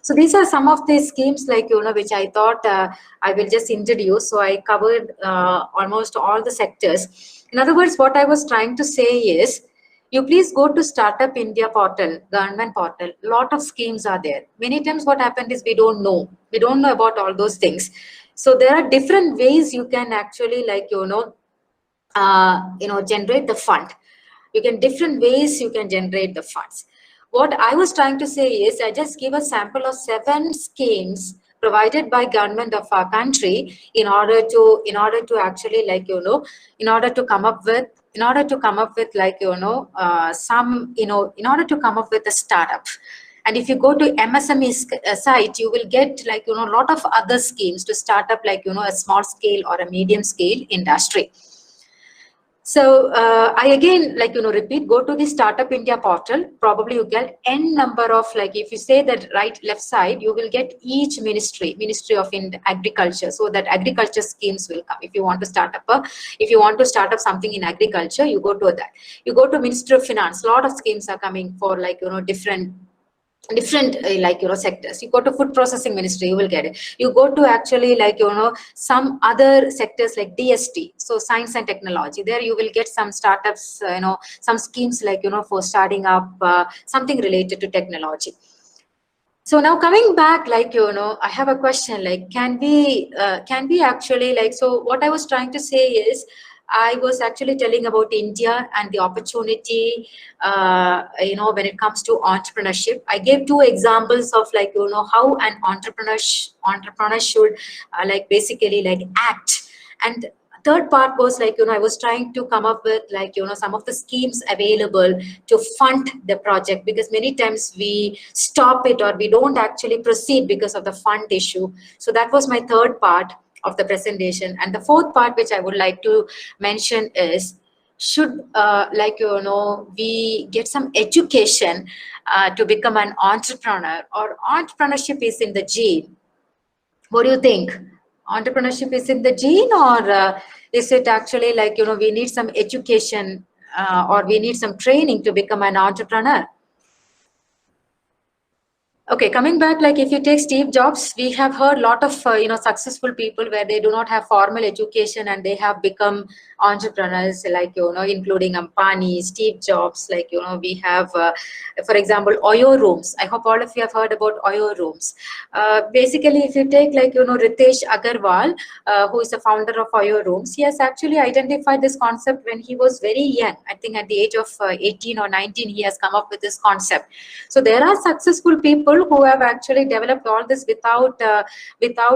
So these are some of the schemes like, which I thought I will just introduce. So I covered almost all the sectors. In other words, what I was trying to say is, you please go to Startup India portal, government portal. Lot of schemes are there. Many times what happened is we don't know about all those things. So there are different ways you can actually like, generate the fund. You can different ways you can generate the funds. What I was trying to say is, I just give a sample of 7 schemes provided by government of our country in order to actually like, in order to come up with like, some, in order to come up with a startup. And if you go to MSME site, you will get like, a lot of other schemes to start up like, a small scale or a medium scale industry. So I again, like, repeat, go to the Startup India portal. Probably you get N number of, like, if you say that left side, you will get each ministry of agriculture. So that agriculture schemes will come. If you want to start up something in agriculture, you go to that. You go to Ministry of Finance. A lot of schemes are coming for like, different like, sectors. You go to Food Processing Ministry, you will get it. You go to actually like, some other sectors like DST, so Science and Technology. There you will get some startups, some schemes like, for starting up something related to technology. So now coming back, like, I have a question, like, can we actually like, so what I was trying to say is, I was actually telling about India and the opportunity, when it comes to entrepreneurship. I gave 2 examples of like, how an entrepreneur should like basically like act. And third part was like, I was trying to come up with like, some of the schemes available to fund the project, because many times we stop it or we don't actually proceed because of the fund issue. So that was my third part of the presentation. And the fourth part which I would like to mention is, should we get some education to become an entrepreneur, or entrepreneurship is in the gene? What do you think? Entrepreneurship is in the gene, or is it actually like, we need some education or we need some training to become an entrepreneur? Okay, coming back, like if you take Steve Jobs, we have heard a lot of successful people where they do not have formal education and they have become entrepreneurs, like including Ambani, Steve Jobs, like we have, for example, Oyo Rooms. I hope all of you have heard about Oyo Rooms. Basically, if you take like Ritesh Agarwal, who is the founder of Oyo Rooms, he has actually identified this concept when he was very young. I think at the age of 18 or 19, he has come up with this concept. So there are successful people who have actually developed all this without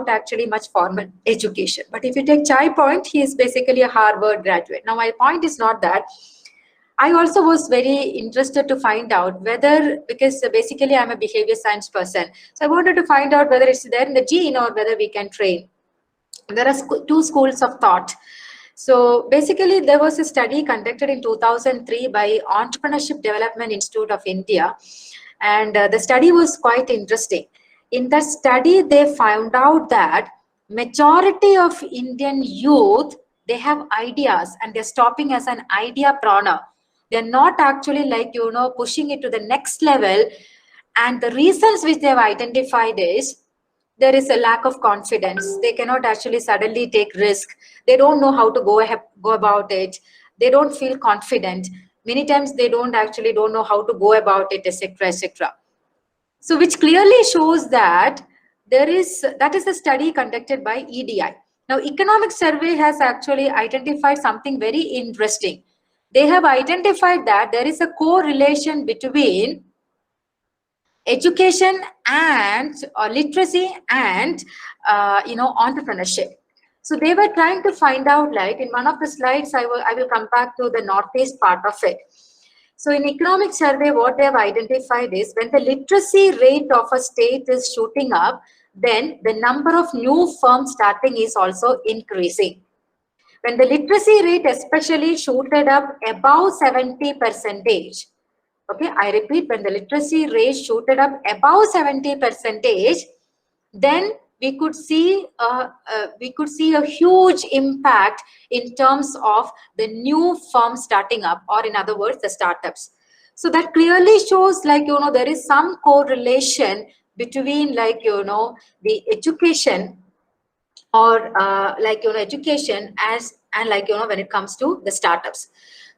actually much formal education. But if you take Chai Point, he is basically a Harvard graduate. Now my point is not that. I also was very interested to find out whether, because basically I'm a behavior science person, so I wanted to find out whether it's there in the gene or whether we can train. There are 2 schools of thought. So basically there was a study conducted in 2003 by Entrepreneurship Development Institute of India. And the study was quite interesting. In that study, they found out that majority of Indian youth, they have ideas and they're stopping as an idea-preneur. They're not actually like, pushing it to the next level. And the reasons which they've identified is, there is a lack of confidence. They cannot actually suddenly take risk. They don't know how to go about it. They don't feel confident. Many times they don't know how to go about it, etc., etc. So which clearly shows that that is a study conducted by EDI. Now, Economic Survey has actually identified something very interesting. They have identified that there is a correlation between education and literacy and entrepreneurship. So they were trying to find out, like in one of the slides, I will come back to the northeast part of it. So in economic survey, what they have identified is when the literacy rate of a state is shooting up, then the number of new firms starting is also increasing. When the literacy rate especially shooted up above 70%, okay, I repeat, when the literacy rate shooted up above 70%, then we could see a huge impact in terms of the new firms starting up, or in other words, the startups. So that clearly shows, like, you know, there is some correlation between, like, you know, the education, or like, you know, education as, and like, you know, when it comes to the startups.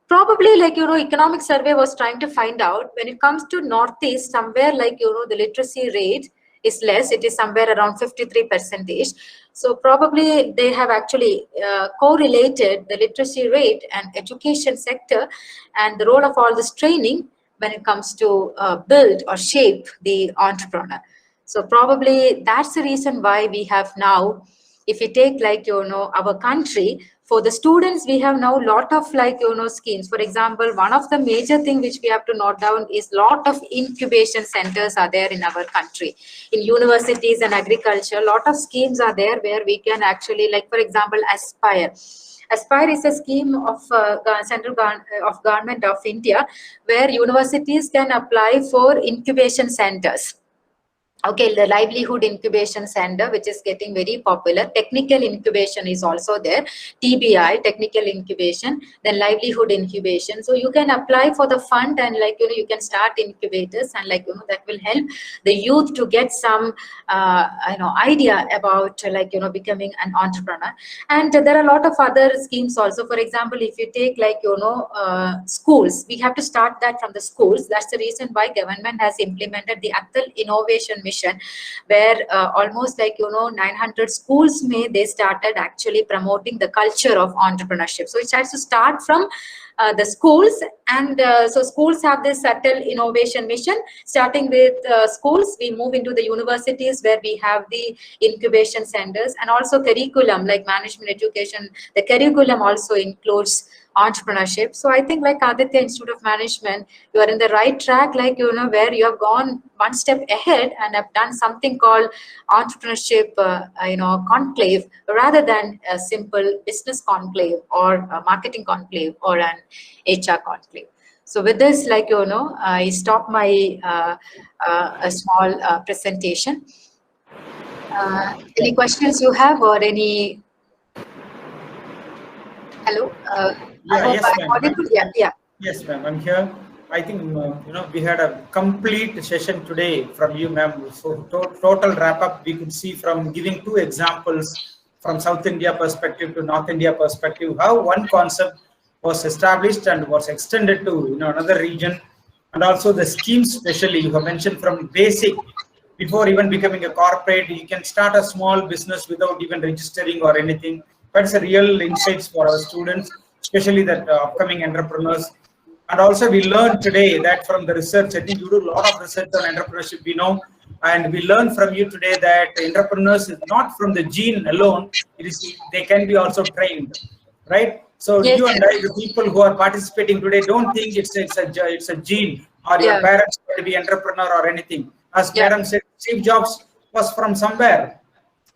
Probably, like, you know, economic survey was trying to find out when it comes to Northeast, somewhere, like, you know, the literacy rate is less. It is somewhere around 53%. So probably they have actually correlated the literacy rate and education sector and the role of all this training when it comes to build or shape the entrepreneur. So probably that's the reason why we have now, if you take, like, you know, our country, for the students, we have now lot of, like, you know, schemes. For example, one of the major thing which we have to note down is lot of incubation centers are there in our country. In universities and agriculture, lot of schemes are there where we can actually, like, for example, Aspire. Aspire is a scheme of central of government of India, where universities can apply for incubation centers. Okay, the livelihood incubation center, which is getting very popular. Technical incubation is also there. TBI, technical incubation, then livelihood incubation. So you can apply for the fund, and, like, you know, you can start incubators, and, like, you know, that will help the youth to get some you know, idea about, like, you know, becoming an entrepreneur. And there are a lot of other schemes also. For example, if you take, like, you know, schools, we have to start that from the schools. That's the reason why government has implemented the Atal Innovation Mission, where almost, like, you know, 900 schools they started actually promoting the culture of entrepreneurship. So it has to start from the schools, and so schools have this Atal Innovation Mission. Starting with schools, we move into the universities, where we have the incubation centers, and also curriculum, like management education. The curriculum also includes entrepreneurship. So I think, like, Aditya Institute of Management, you are in the right track, like, you know, where you have gone one step ahead and have done something called entrepreneurship, you know, conclave, rather than a simple business conclave or a marketing conclave or an HR conclave. So with this, like, you know, I stop my a small presentation. Any questions you have, or any? Hello. Yes, ma'am. Yeah. Yes, ma'am. I'm here. I think you know, we had a complete session today from you, ma'am. So total wrap up, we could see from giving 2 examples from South India perspective to North India perspective, how one concept was established and was extended to, you know, another region, and also the schemes. Especially, you have mentioned from basic, before even becoming a corporate, you can start a small business without even registering or anything. That's a real insights for our students, especially that upcoming entrepreneurs. And also we learned today that from the research, I think you do a lot of research on entrepreneurship, we know, and we learned from you today that entrepreneurs is not from the gene alone, it is, they can be also trained, right? So yes, you and I, the people who are participating today, don't think it's a gene, or your parents going to be entrepreneur or anything. As Madam said, Steve Jobs was from somewhere.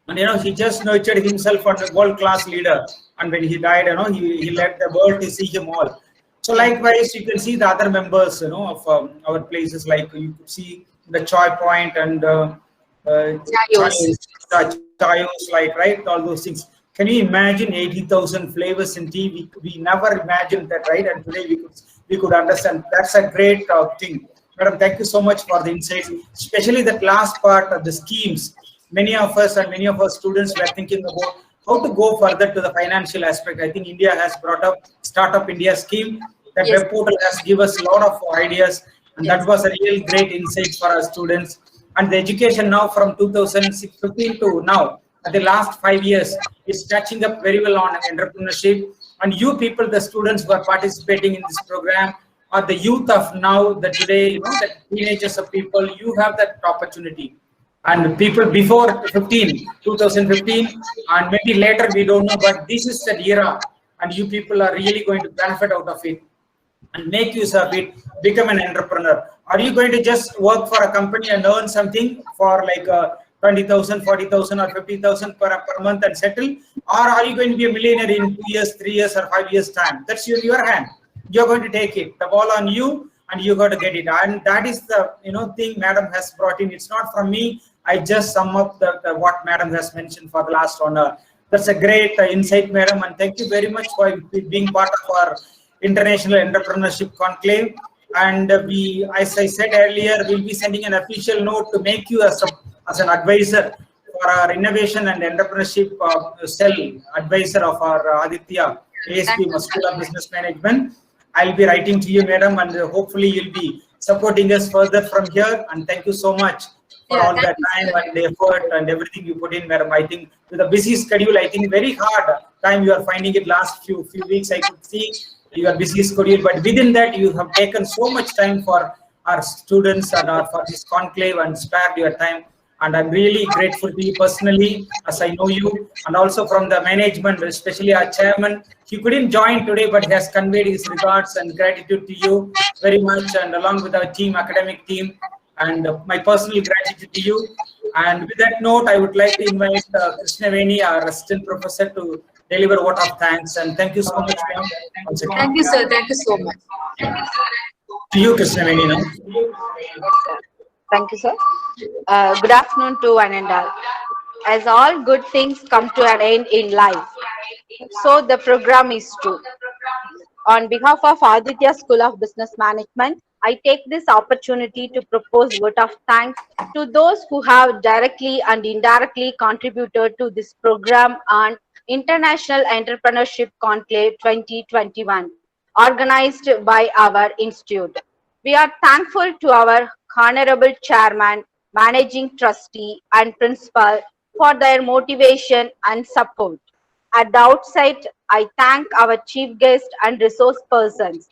And, you know, he just nurtured himself as a world-class leader. And when he died, you know, he let the world to see him all. So likewise, you can see the other members, you know, of our places, like you could see the Chai Point and Chayos, like, right, all those things. Can you imagine 80,000 flavors in tea? We never imagined that, right? And today we could understand. That's a great thing. Madam, thank you so much for the insights, especially that last part of the schemes. Many of us and many of our students were thinking about how to go further to the financial aspect. I think India has brought up Startup India scheme. That web portal has given us a lot of ideas, and that was a real great insight for our students. And the education now from 2015 to now, the last 5 years, is catching up very well on entrepreneurship. And you people, the students who are participating in this program, or the youth of now, the today, you know, the teenagers of people, you have that opportunity. And people before 2015, and maybe later, we don't know, but this is the era, and you people are really going to benefit out of it. and make use of it, become an entrepreneur? Are you going to just work for a company and earn something for like 20,000, 40,000 or 50,000 per month and settle? Or are you going to be a millionaire in 2 years, 3 years or 5 years time? That's in your hand. You're going to take it, the ball on you, and you got to get it. And that is the thing Madam has brought in. It's not from me. I just sum up what Madam has mentioned for the last 1 hour. That's a great insight, Madam, and thank you very much for being part of our International Entrepreneurship Conclave. And we, as I said earlier, we'll be sending an official note to make you as an advisor for our innovation and entrepreneurship cell, advisor of our Aditya ASP School of Business Management. I'll be writing to you, Madam, and hopefully you'll be supporting us further from here. And thank you so much for all the time and effort and everything you put in, Madam. I think with a busy schedule, I think very hard time you are finding it last few weeks. I could see your busy schedule, but within that you have taken so much time for our students and for this conclave and spared your time. And I'm really grateful to you personally, as I know you, and also from the management, especially our chairman. He couldn't join today, but he has conveyed his regards and gratitude to you very much, and along with our team, academic team, and my personal gratitude to you. And with that note, I would like to invite Krishnaveni, our assistant professor, to deliver a vote of thanks. And thank you so much, ma'am. Thank you, sir. Thank you so much. To you, Krishnaveni, now. Thank you, sir. Good afternoon to one and all. As all good things come to an end in life, so the program is too. On behalf of Aditya School of Business Management, I take this opportunity to propose vote of thanks to those who have directly and indirectly contributed to this program on International Entrepreneurship Conclave 2021, organized by our institute. We are thankful to our Honorable Chairman, Managing Trustee and Principal for their motivation and support. At the outset, I thank our chief guest and resource persons.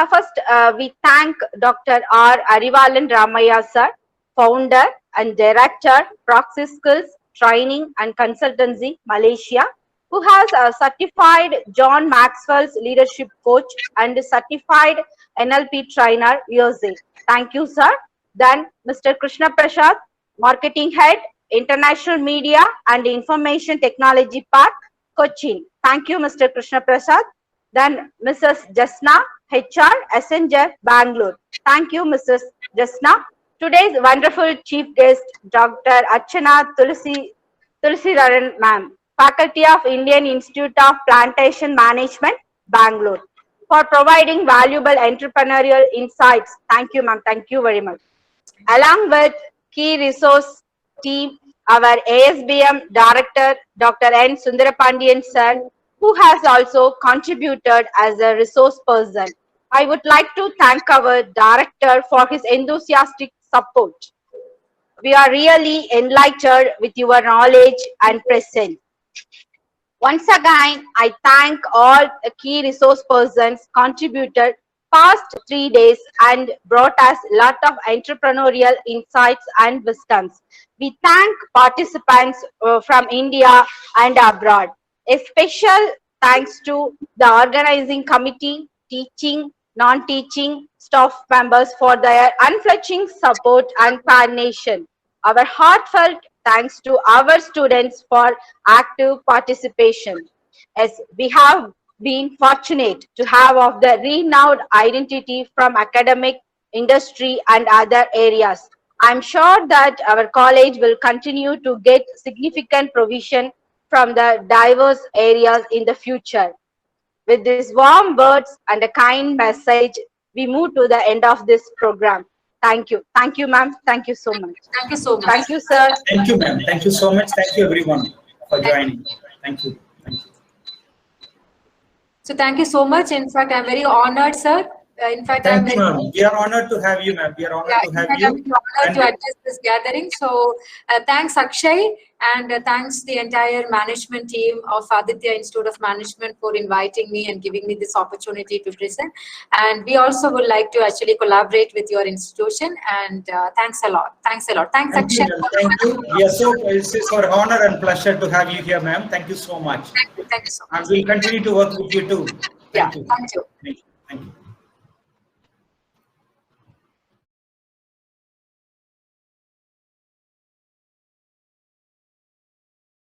First, we thank Dr. R. Arivalan Ramaya sir, founder and director, Proxy Skills Training and Consultancy, Malaysia, who has certified John Maxwell's leadership coach and certified NLP trainer, USA. Thank you, sir. Then Mr. Krishna Prasad, Marketing Head, International Media and Information Technology Park, Cochin. Thank you, Mr. Krishna Prasad. Then Mrs. Jasna, HR, Assenger, Bangalore. Thank you, Mrs. Jasna. Today's wonderful chief guest, Dr. Archana Tulsiraran, ma'am, Faculty of Indian Institute of Plantation Management, Bangalore, for providing valuable entrepreneurial insights. Thank you, ma'am. Thank you very much. Along with key resource team, our ASBM Director, Dr. N. Sundarapandian sir, who has also contributed as a resource person. I would like to thank our director for his enthusiastic support. We are really enlightened with your knowledge and presence. Once again, I thank all key resource persons contributed past 3 days and brought us a lot of entrepreneurial insights and wisdoms. We thank participants from India and abroad. A special thanks to the organizing committee, teaching, non-teaching staff members for their unflinching support and coordination. Our heartfelt thanks to our students for active participation, as we have been fortunate to have of the renowned identity from academic, industry and other areas. I'm sure that our college will continue to get significant provision from the diverse areas in the future. With these warm words and a kind message, we move to the end of this program. Thank you. Thank you, ma'am. Thank you so much. Thank you so much. Thank you, sir. Thank you, ma'am. Thank you so much. Thank you, everyone, for joining. Thank you. Thank you. So thank you so much. In fact, I'm very honored, sir. In fact, Thank you, ma'am. We are honored to have you, ma'am. We are honored to have you. I'm honored to address this gathering. So thanks, Akshay, and thanks the entire management team of Aditya Institute of Management for inviting me and giving me this opportunity to present. And we also would like to actually collaborate with your institution. And thanks a lot. Thanks a lot. Thanks, Akshay. Thank you. Yes, so it's our honor and pleasure to have you here, ma'am. Thank you so much. Thank you so much. And we'll continue to work with you too. Thank you. Thank you. Thank you.